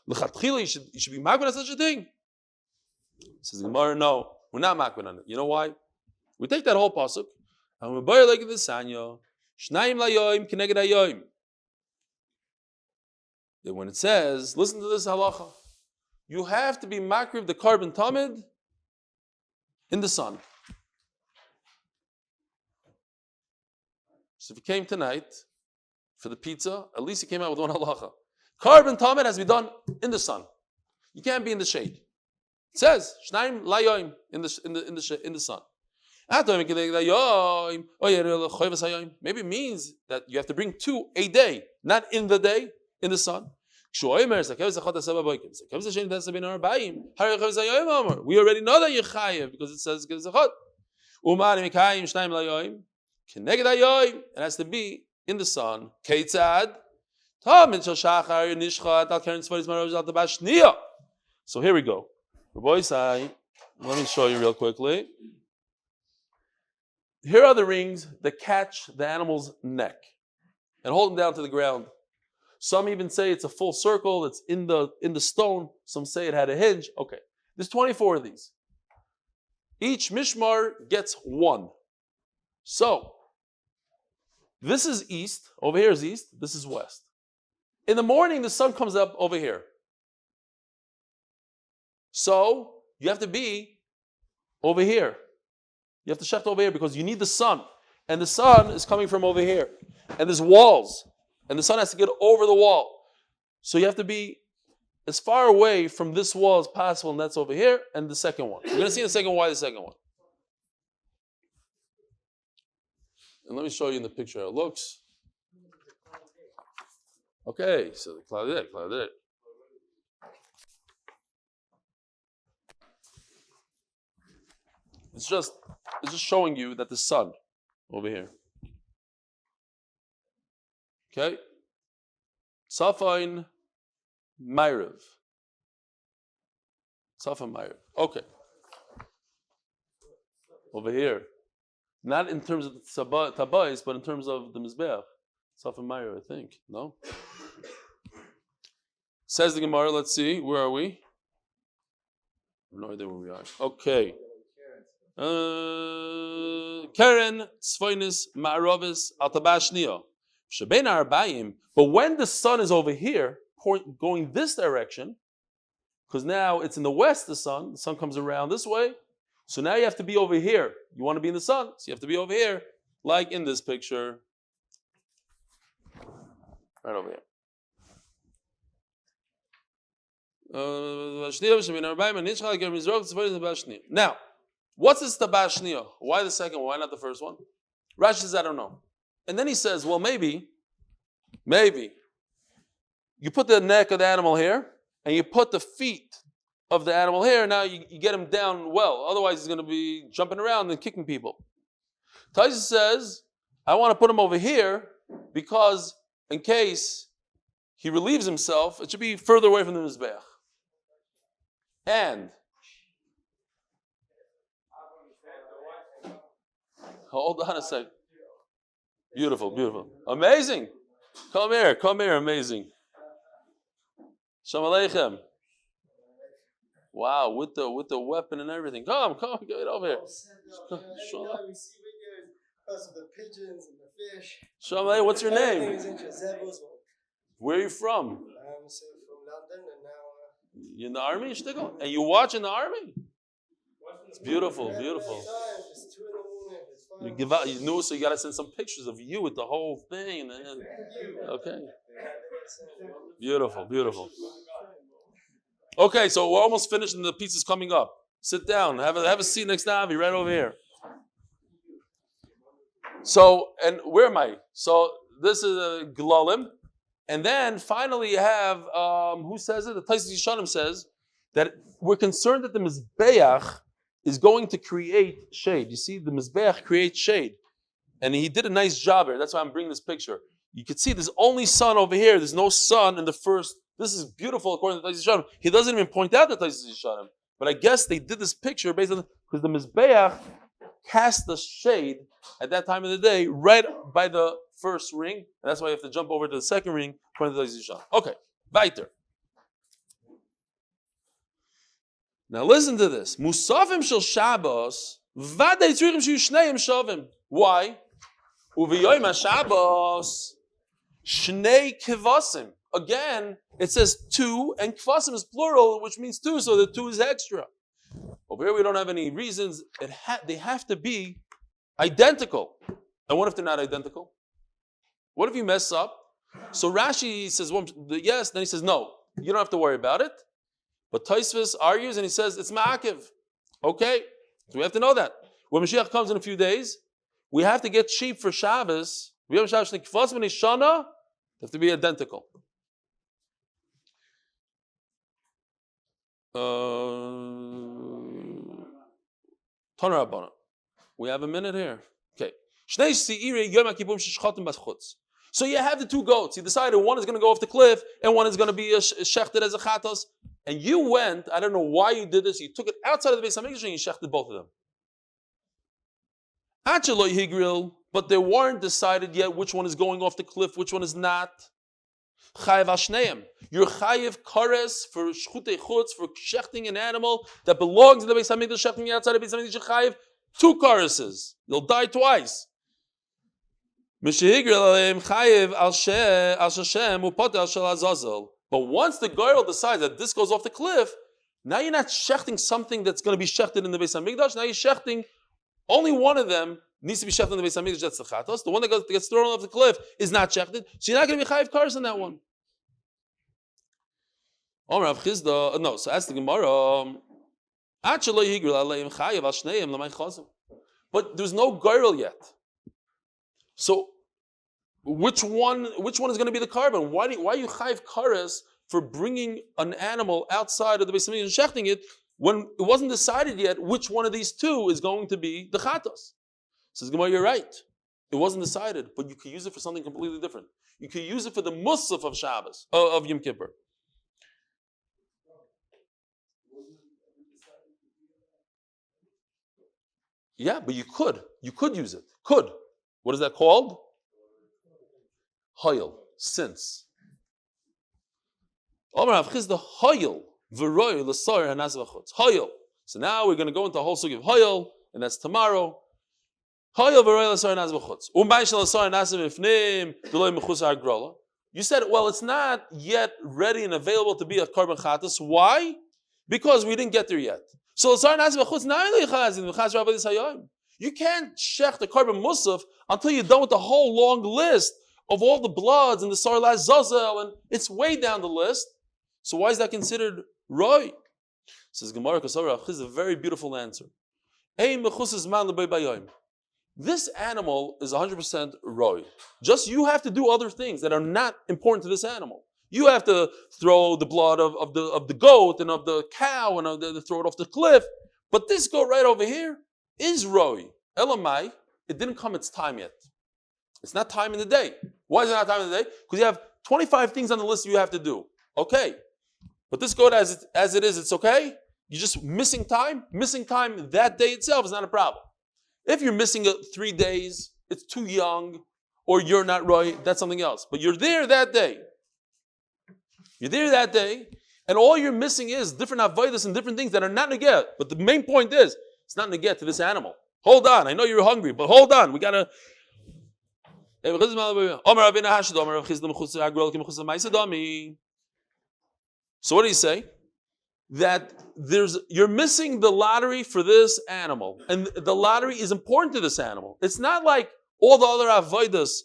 you should be makbid on such a thing. Says the Gemara, no, we're not makbid on it. You know why? We take that whole pasuk and we buy it like this sanyo. Shnaim layoim keneged hayoim. Then when it says, listen to this halacha, you have to be makriv the carbon tamid in the sun. So if you came tonight for the pizza, at least you came out with one halacha. Carbon tamid has to be done in the sun. You can't be in the shade. It says shnaim layoim in the sun. Maybe it means that you have to bring 2 a day, not in the day, in the sun. We already know that you're chayev because it says zchut. It has to be in the sun. So here we go. Let me show you real quickly. Here are the rings that catch the animal's neck and hold them down to the ground. Some even say it's a full circle, it's in the stone. Some say it had a hinge. Okay, there's 24 of these. Each mishmar gets 1. So, this is east, over here is east, this is west. In the morning, the sun comes up over here. So, you have to be over here. You have to shecht over here because you need the sun. And the sun is coming from over here. And there's walls. And the sun has to get over the wall. So you have to be as far away from this wall as possible, and that's over here, and the second one. We're going to see in a second why the second one. And let me show you in the picture how it looks. Okay, so the cloud there. It's just showing you that the sun over here. Okay? Safain Ma'ariv. Safain Ma'ariv. Okay. Over here. Not in terms of the tabais, but in terms of the Mizbeach. Safain Ma'ariv, I think. No? Says the Gemara, let's see. Where are we? I have no idea where we are. Okay. Keren, Tzfoinis, Ma'aravis, Altabashniyo. But when the sun is over here, going this direction, because now it's in the west, the sun comes around this way, so now you have to be over here. You want to be in the sun, so you have to be over here, like in this picture. Right over here. Now, what's this tabashniya? Why the second one? Why not the first one? Rashi says, I don't know. And then he says, well, maybe, you put the neck of the animal here, and you put the feet of the animal here, now you get him down well. Otherwise, he's going to be jumping around and kicking people. Taisa says, I want to put him over here, because in case he relieves himself, it should be further away from the Mizbeach. And, hold on a second. Beautiful. Amazing. Come here, amazing. Shalom Aleichem. Wow, with the weapon and everything. Come, get over here. We see videos because of the pigeons and the fish. Shalom Aleichem, what's your name? Where are you from? So from London and now... You in the army, Shtigl? And you watch in the army? It's beautiful. It's 2 in the morning. It's fine. You give out, you knew, so you got to send some pictures of you with the whole thing. Okay. Beautiful. Okay, so we're almost finished and the pizza's coming up. Sit down. Have a seat next to Avi, right over here. So, and where am I? So, this is a Glalim. And then finally you have, who says it? The Taisus Yishanim says that we're concerned that the Mizbeach is going to create shade. You see, the Mizbeach creates shade. And he did a nice job here. That's why I'm bringing this picture. You can see there's only sun over here. There's no sun in the first. This is beautiful according to Tais Yishanim. He doesn't even point out the Tais Yishanim. But I guess they did this picture based on, because the Mizbeach cast the shade at that time of the day right by the first ring. And that's why you have to jump over to the second ring according to Tais Yishanim. Okay, weiter. Now listen to this. Musafim shel Shabbos, vadei tzrichim shiyu shneim shavim. Why? Uviyoyim Shabbos, shnei kevasim. Again, it says two, and kvasim is plural, which means two, so the two is extra. Over here we don't have any reasons. They have to be identical. And what if they're not identical? What if you mess up? So Rashi says yes, then he says no. You don't have to worry about it. But Tosfos argues and he says it's ma'akiv. Okay, so we have to know that. When Mashiach comes in a few days, we have to get sheep for Shabbos. We have Shabbos kvasim and Ishana. They have to be identical. We have a minute here. Okay. So you have the two goats. You decided one is going to go off the cliff and one is going to be shechted as a chatos. And you went, I don't know why you did this, you took it outside of the Beis HaMikdash and you shechted both of them. But they weren't decided yet which one is going off the cliff, which one is not. Chayev Ashneim. You're chayev kares for zchut, for shechting an animal that belongs in the Beis HaMikdash, shechting outside of the Beis HaMikdash. You're chayev two kareses. You'll die twice. But once the girl decides that this goes off the cliff, now you're not shechting something that's going to be shechted in the Beis HaMikdash. Now you're shechting only one of them needs to be shechted in the Beis HaMikdash. That's the chatos. The one that gets thrown off the cliff is not shechted, so you're not going to be chayev kares on that one. So ask the Gemara. But there's no girl yet. So which one is going to be the carbon? Why are you chayev kares for bringing an animal outside of the Beis HaMikdash and shechting it when it wasn't decided yet which one of these two is going to be the chatos? Says Gemara, you're right. It wasn't decided, but you could use it for something completely different. You could use it for the musaf of Shabbos, of Yom Kippur. Yeah, but you could use it. Could. What is that called? Hoyel, since. Hoyel. So now we're going to go into a whole sugi of Hoyel, and that's tomorrow. You said, well, it's not yet ready and available to be a carbon chatas. Why? Because we didn't get there yet. So you can't shech the carbon musaf until you're done with the whole long list of all the bloods and the sarlas zazel, and it's way down the list. So why is that considered roy? Says Gemara, this is a very beautiful answer. This animal is 100% roy. Just you have to do other things that are not important to this animal. You have to throw the blood of the goat and of the cow and throw it off the cliff. But this goat right over here is roy. Elamai, it didn't come its time yet. It's not time in the day. Why is it not time in the day? Because you have 25 things on the list you have to do. Okay. But this goat as it is, it's okay. You're just missing time. Missing time that day itself is not a problem. If you're missing 3 days, it's too young, or you're not roy, that's something else. But you're there that day. You're there that day, and all you're missing is different avodas and different things that are not negeh. But the main point is, it's not negeh to this animal. Hold on, I know you're hungry, but hold on. We gotta. So what do you say? That you're missing the lottery for this animal, and the lottery is important to this animal. It's not like all the other avodas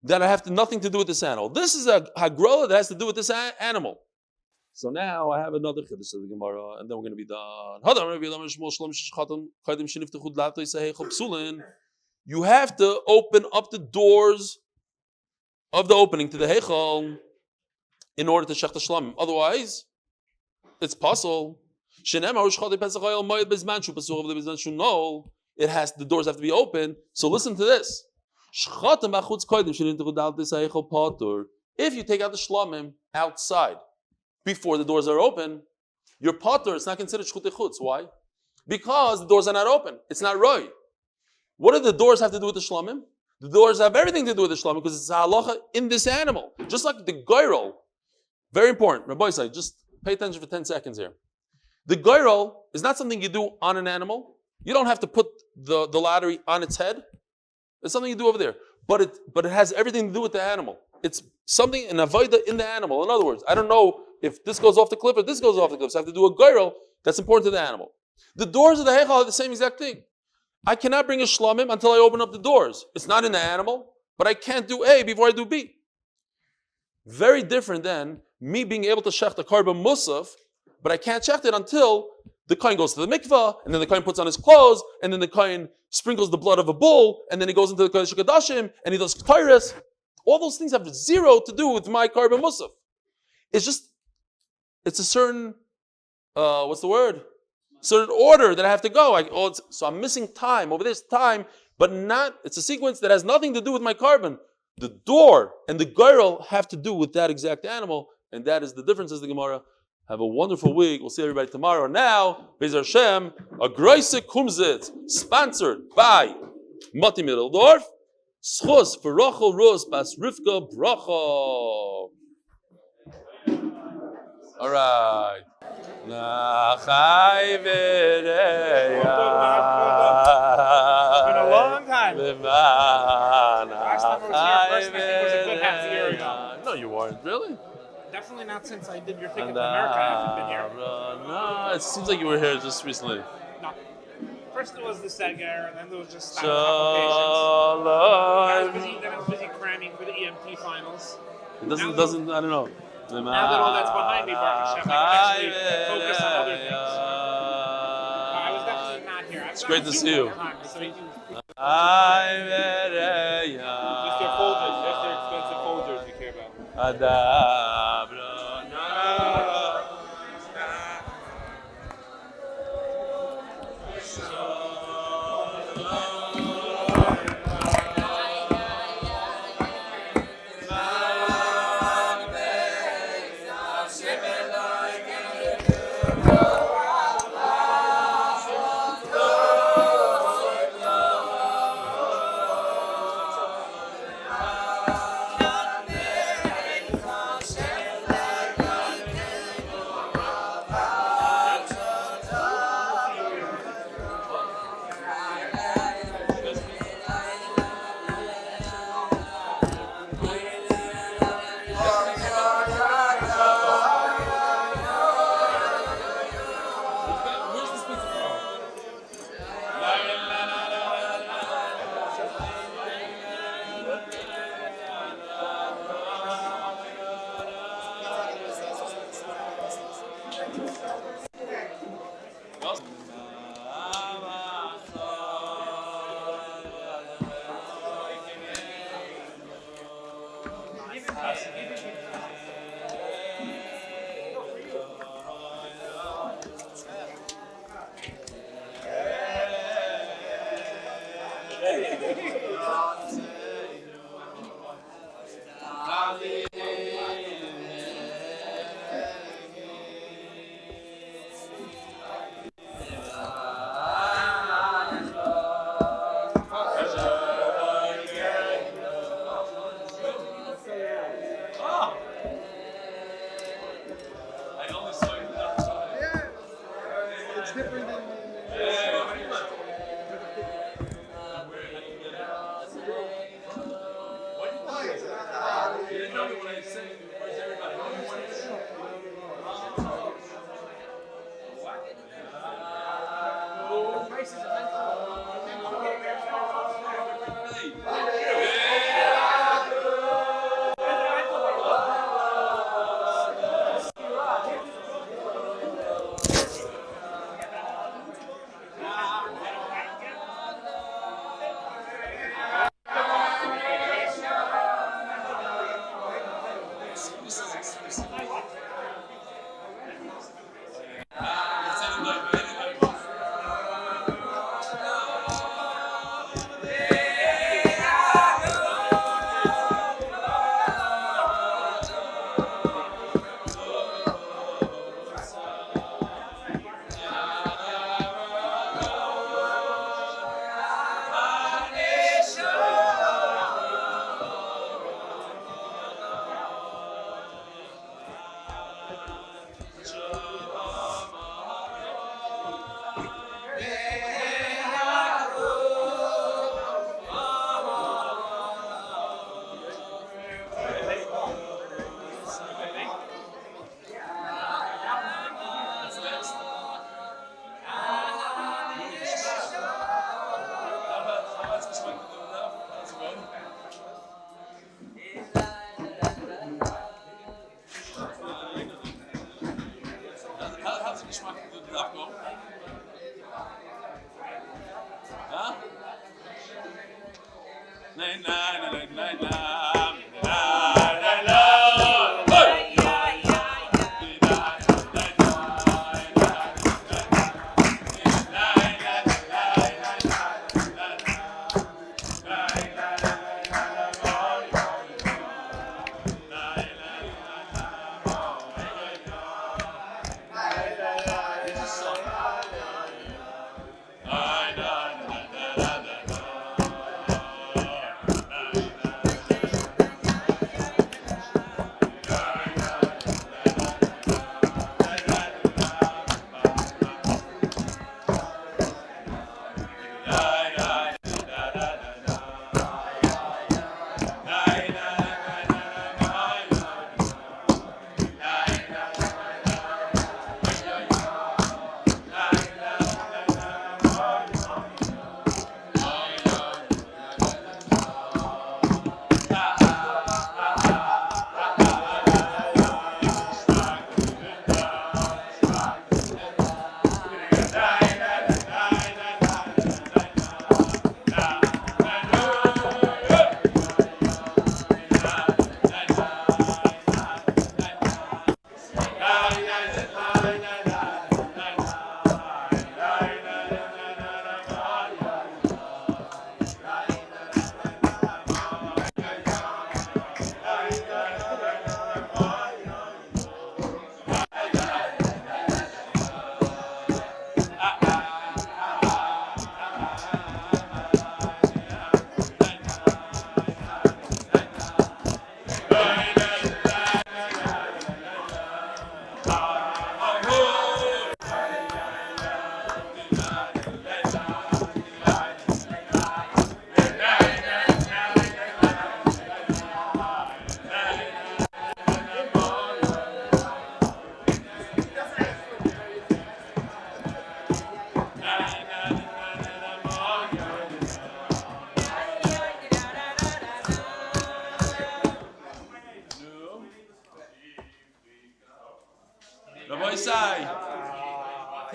that have nothing to do with this animal. This is a hagrola that has to do with this animal. So now I have another chiddush of the Gemara, and then we're going to be done. You have to open up the doors of the opening to the heichal in order to shech the shlamim. Otherwise, it's possible. The doors have to be open. So listen to this. If you take out the shlamim outside before the doors are open, your potter is not considered zchut. Why? Because the doors are not open. It's not roy. What do the doors have to do with the shlamim? The doors have everything to do with the shlamim because it's a halacha in this animal. Just like the goyrol. Very important. Rabbi say, just pay attention for 10 seconds here. The goyrol is not something you do on an animal. You don't have to put the lottery on its head. It's something you do over there. But it has everything to do with the animal. It's something, an avodah in the animal. In other words, I don't know if this goes off the cliff or this goes off the cliff. So I have to do a goyrol that's important to the animal. The doors of the heichal are the same exact thing. I cannot bring a shlamim until I open up the doors. It's not in the animal, but I can't do A before I do B. Very different than me being able to shech the karban musaf, but I can't shech it until the kohen goes to the mikvah, and then the kohen puts on his clothes, and then the kohen sprinkles the blood of a bull, and then he goes into the kodesh kadashim, and he does k'tairis. All those things have zero to do with my karban musaf. It's a certain, what's the word? Certain order that I have to go. So I'm missing time. Over there's time, but it's a sequence that has nothing to do with my carbon. The door and the girl have to do with that exact animal, and that is the difference, as the Gemara. Have a wonderful week. We'll see everybody tomorrow. Now, Be'ez Hashem, a Greise Kumzitz, sponsored by Mati Middeldorf, zchut for Rachel Rus Bas Rivka Bracha. All right. Nachai V'Reya. It's been a long time. Last time I was here in person, I think it was a good half a year ago. No, you weren't. Really? Definitely not since I did your ticket to America. I haven't been here. No, it seems like you were here just recently. No. First it was the Seger, and then there was just style complications. Then I was busy cramming for the EMT finals. It doesn't, I don't know. Now that all that's behind me, Baruch Hashem, I can actually focus on other things. I was definitely not here. It's great to see you. Just their folders, just their expensive folders you care about. How's the Gashmius do the Daf go? Huh? Nine, nine, nine, nine, nine.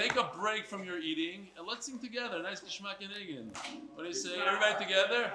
Take a break from your eating and let's sing together. Nice Geshmak and Egan. What do you say? Everybody together?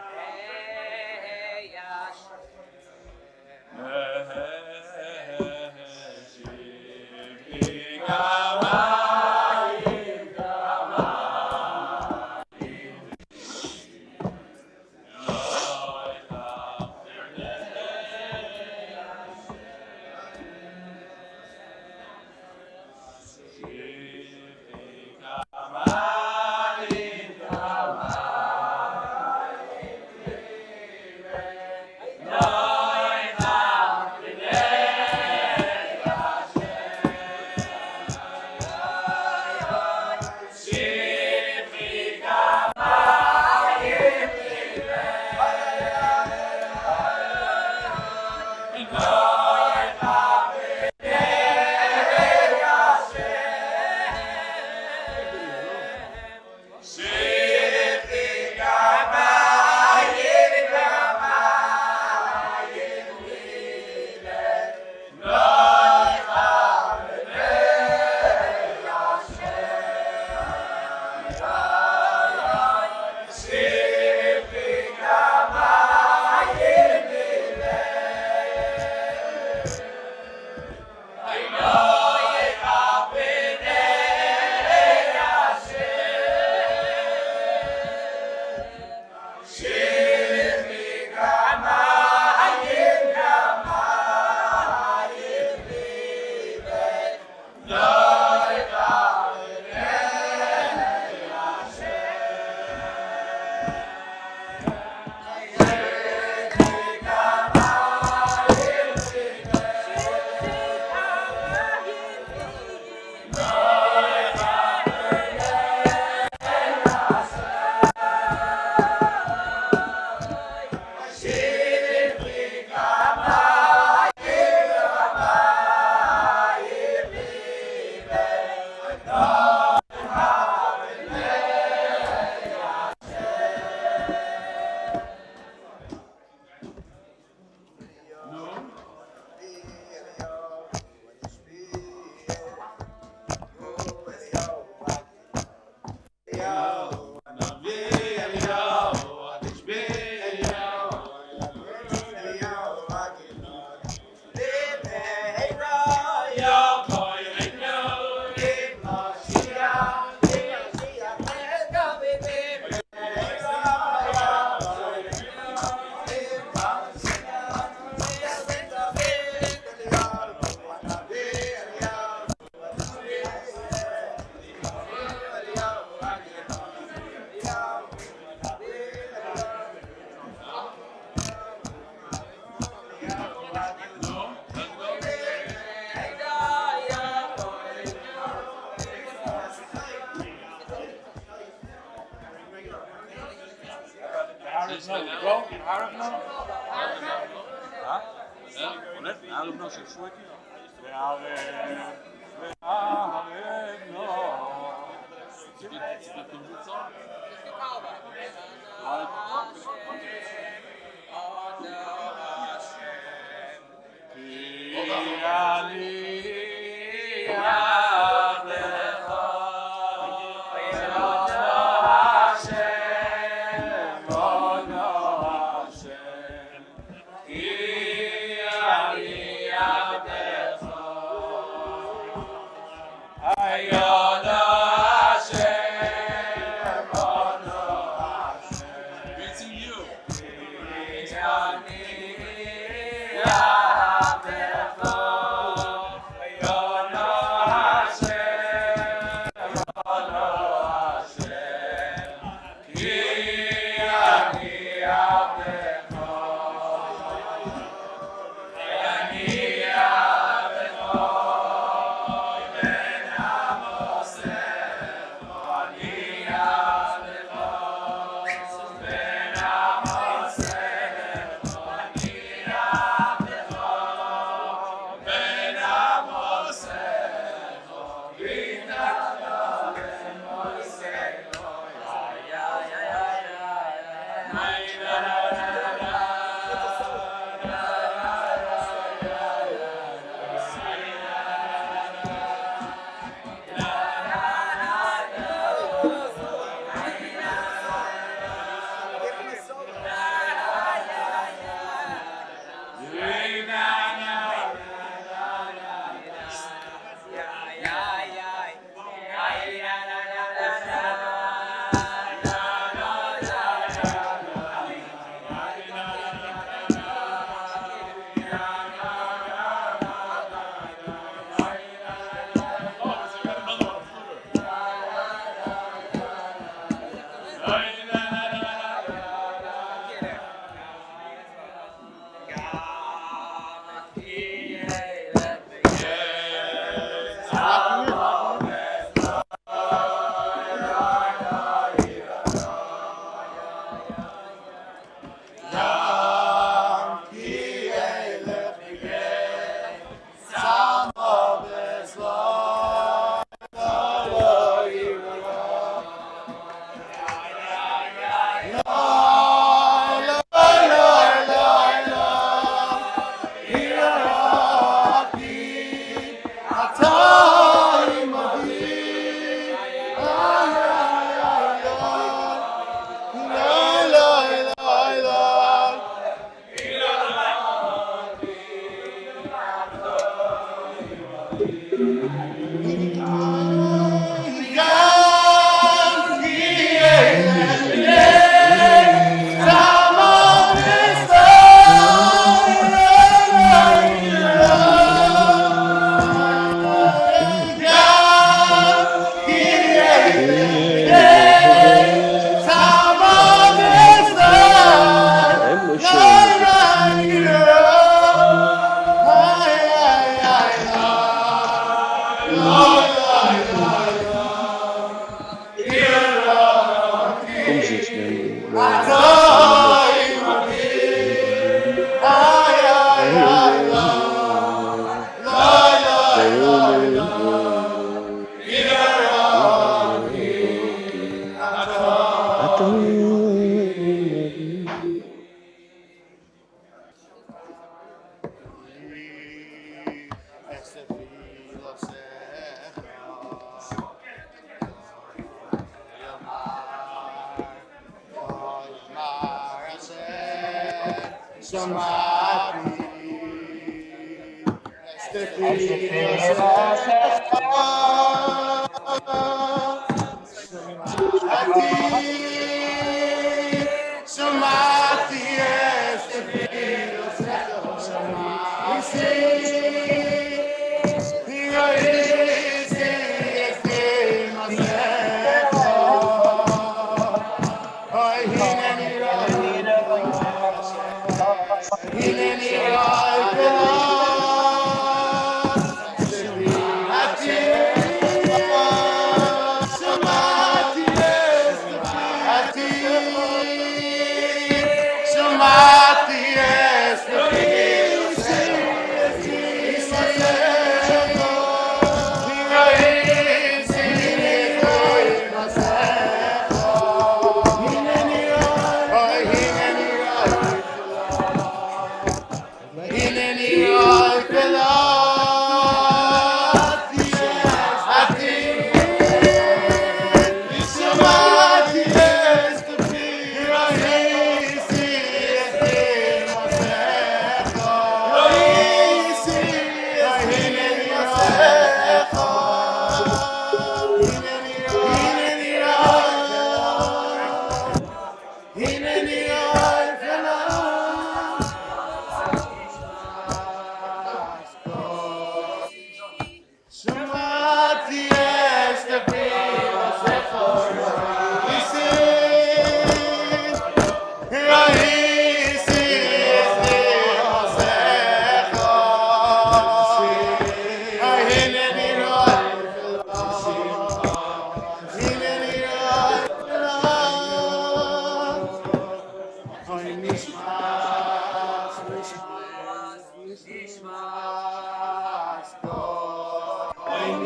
Shema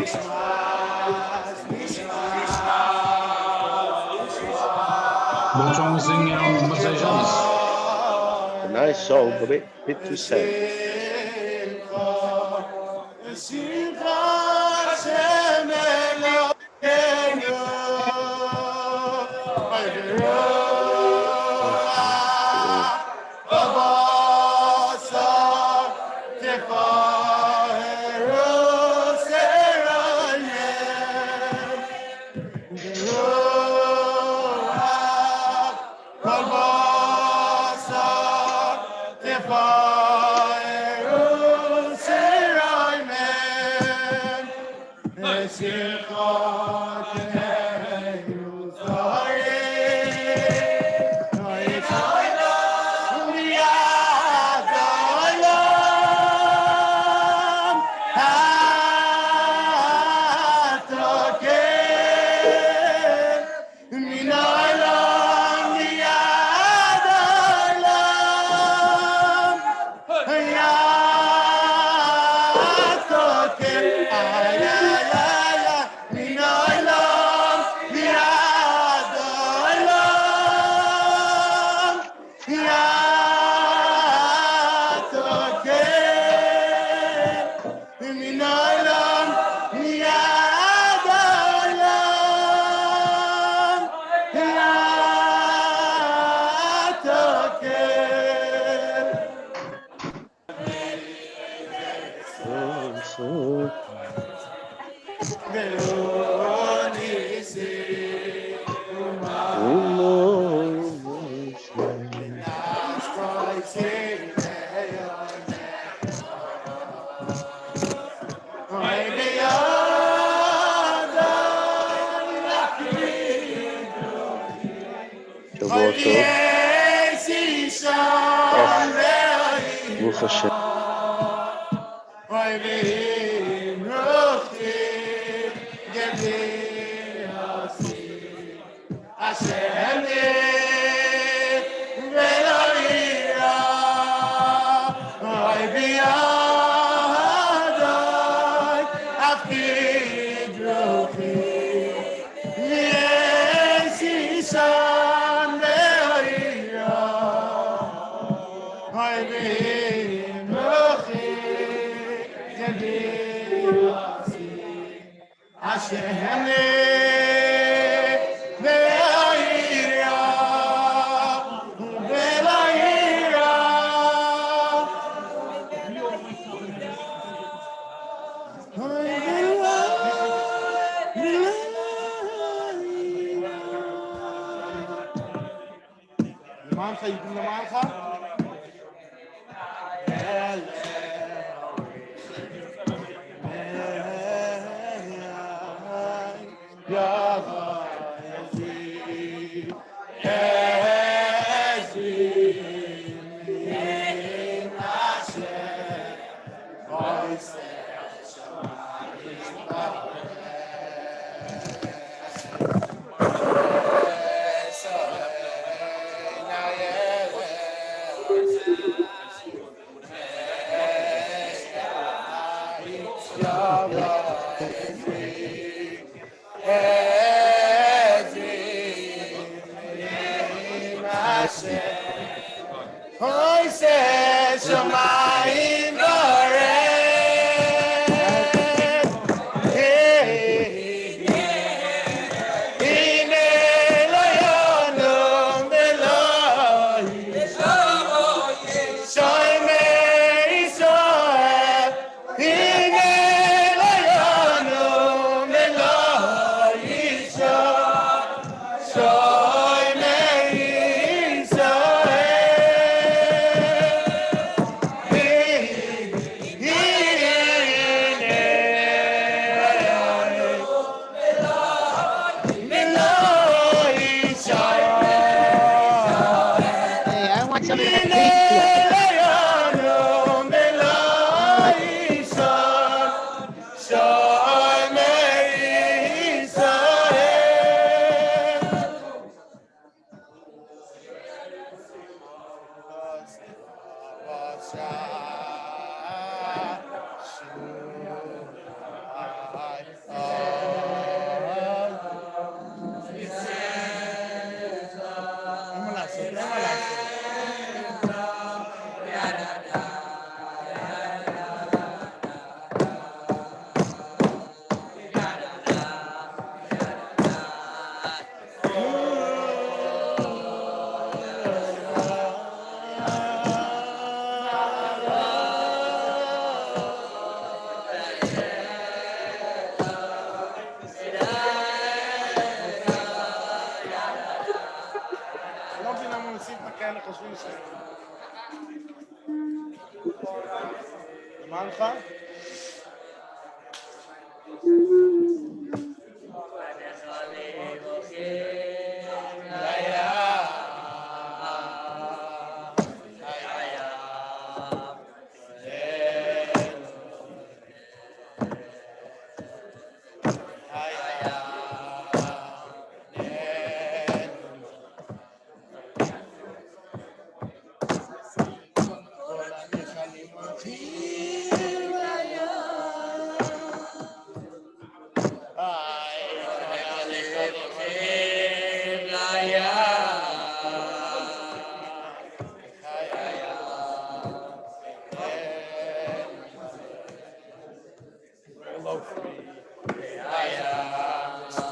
Which one was singing on Mesechet Sukka? A nice song, but a bit too sad.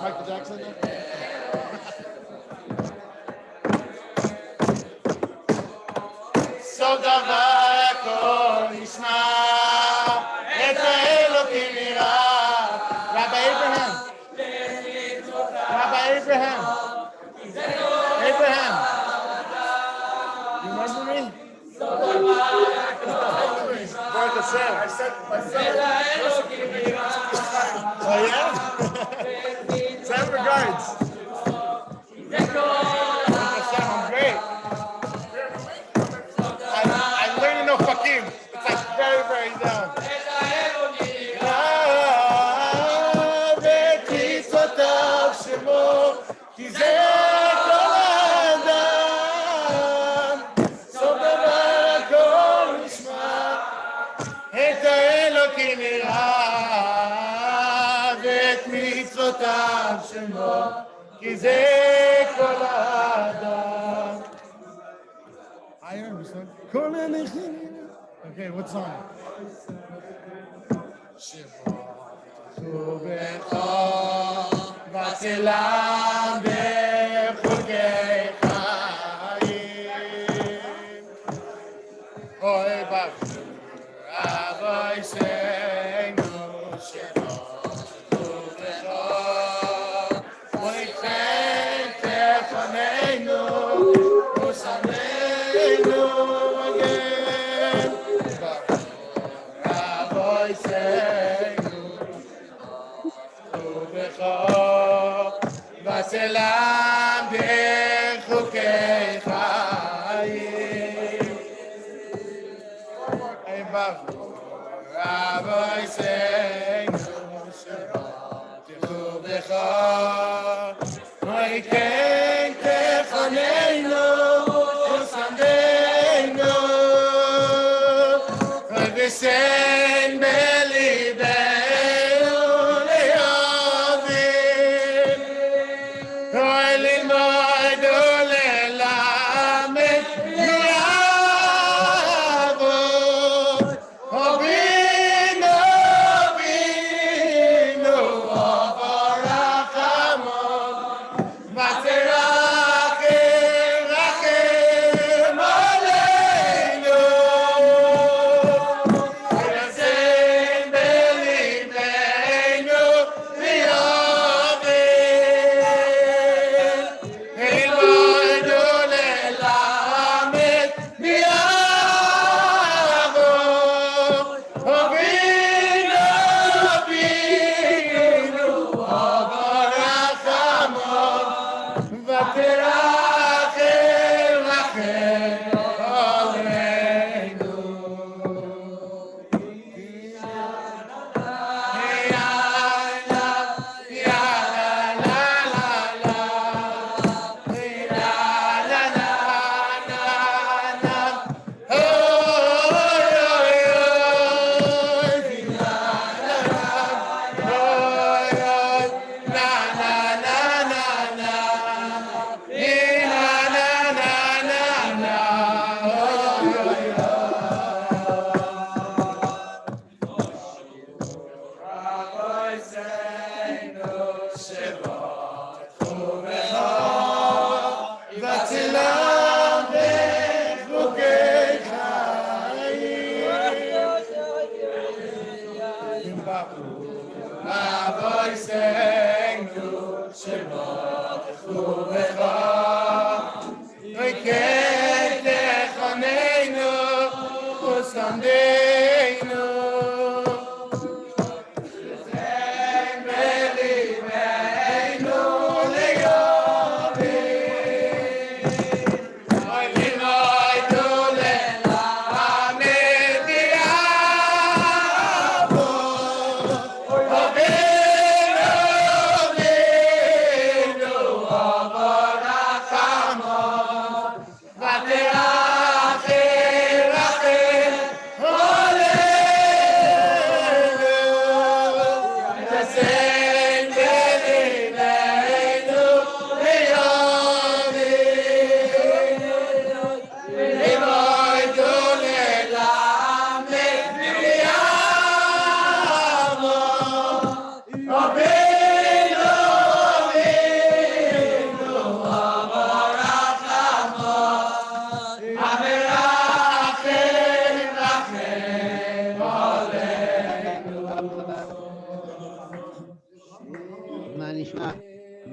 Michael Jackson. So דבר הכל נשמע את האלוקים נראה. Rabbi Abraham. Rabbi Abraham. Abraham. You remember me? Baruch Hashem. I said myself. Oh yeah? Send regards. Baruch Hashem, I'm great. I'm learning no fucking. It's like very, very down. כי זה כל האדם. I understand. כל הנכים. Okay, what song? שבו בכל ותלם בחוקי חיים. אוי בבקשה, אבוי שנו שבו בכל מויכן תפנינו ושמנו מגן. אבוי שנו ובכל ותלם בחוקי חיים. אוי בבקשה, אבוי שנו ובכל מויכן תפנינו ושמנו ובשן בליבנו להוביל וללמוד וללמד לעבוד ובינו בינו וברחמות ותרחם רחם עלינו ולשם בליבנו להוביל ללמוד וללמד לעבוד ובינו בינו וברחמות ותרחם רחם עלינו.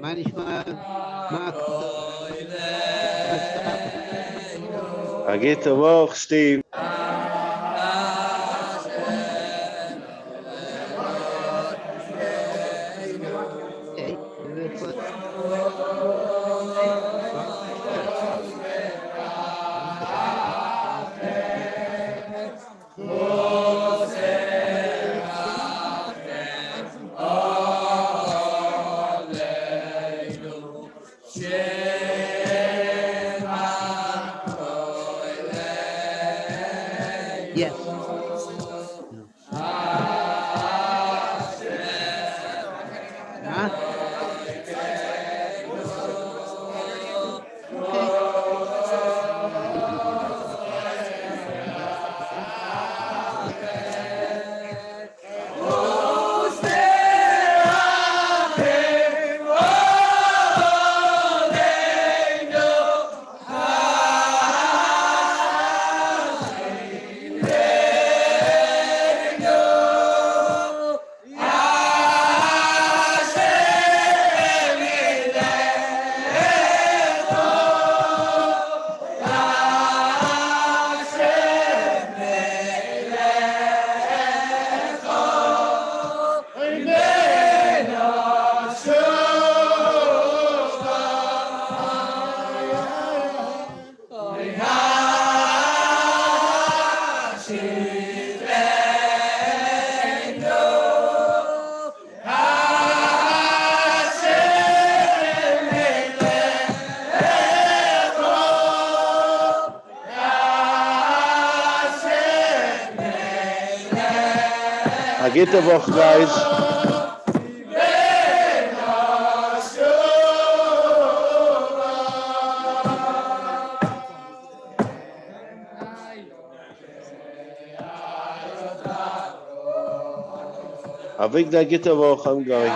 מה נשמע? מה? Agit Voch, Steve. Yes. Huh? Agit Voch, guys. Avik the Agit Voch, I'm going.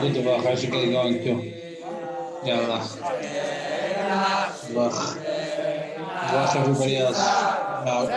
Good Voch. I should get going too. Yeah, Voch. Voch, everybody else. Out.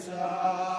Bracha,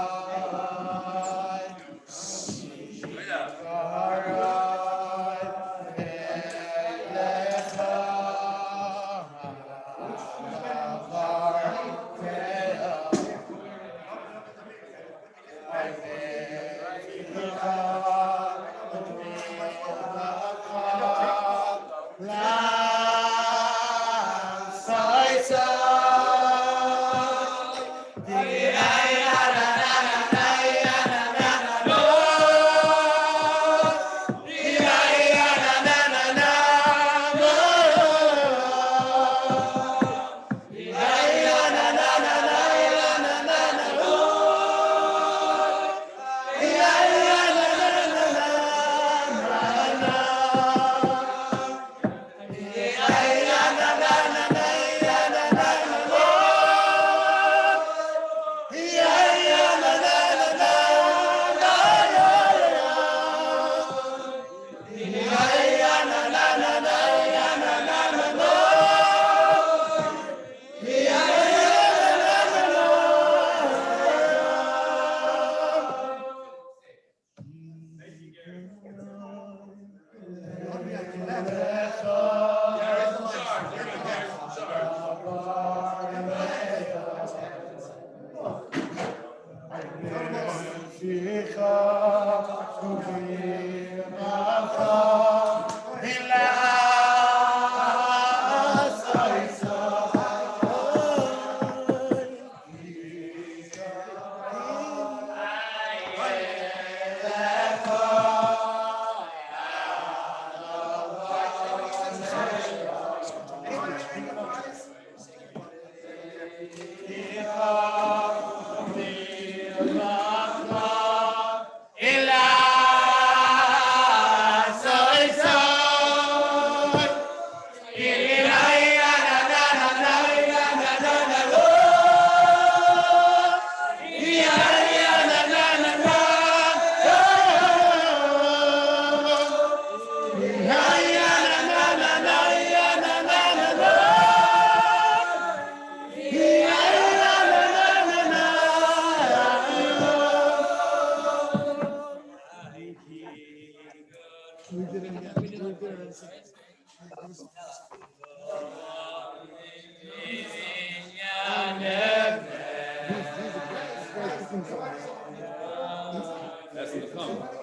That's the come.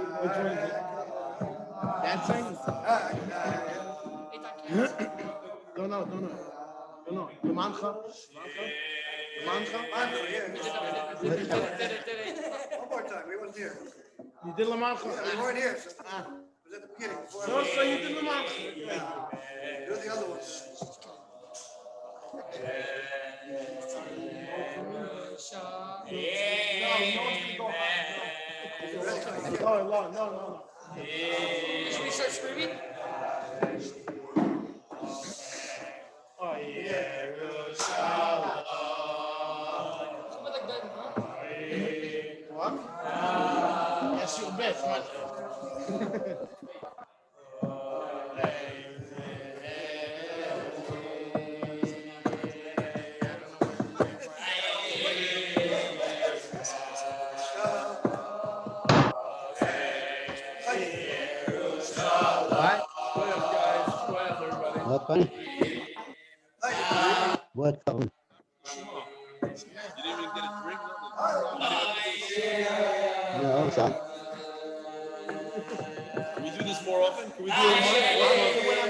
Which one is it? Dancing? Don't know. The mancha? One more time, we weren't here. You did La Mancha? Yeah, we weren't here. So it was at the beginning. Before So you did La Mancha? do the other ones. No. Should we start screaming? Oh, yeah. Something like that, huh? What? Yes, you bet. What one? What one? You didn't even get a drink. No, son. Can we do this more often? Can we do it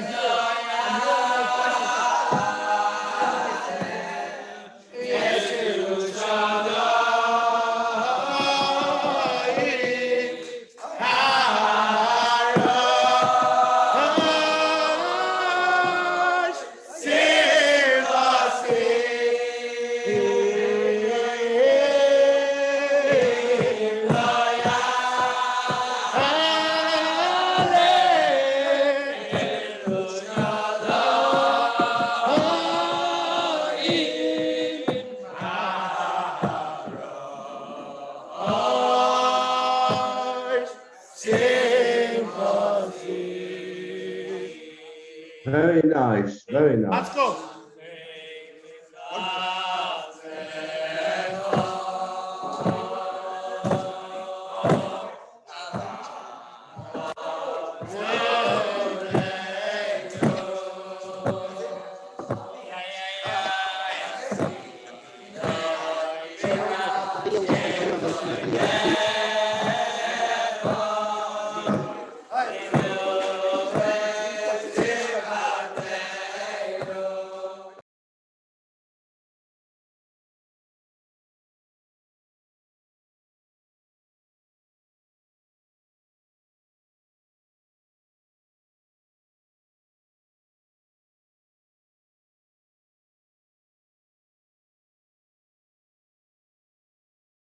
Very nice, very nice. Let's go.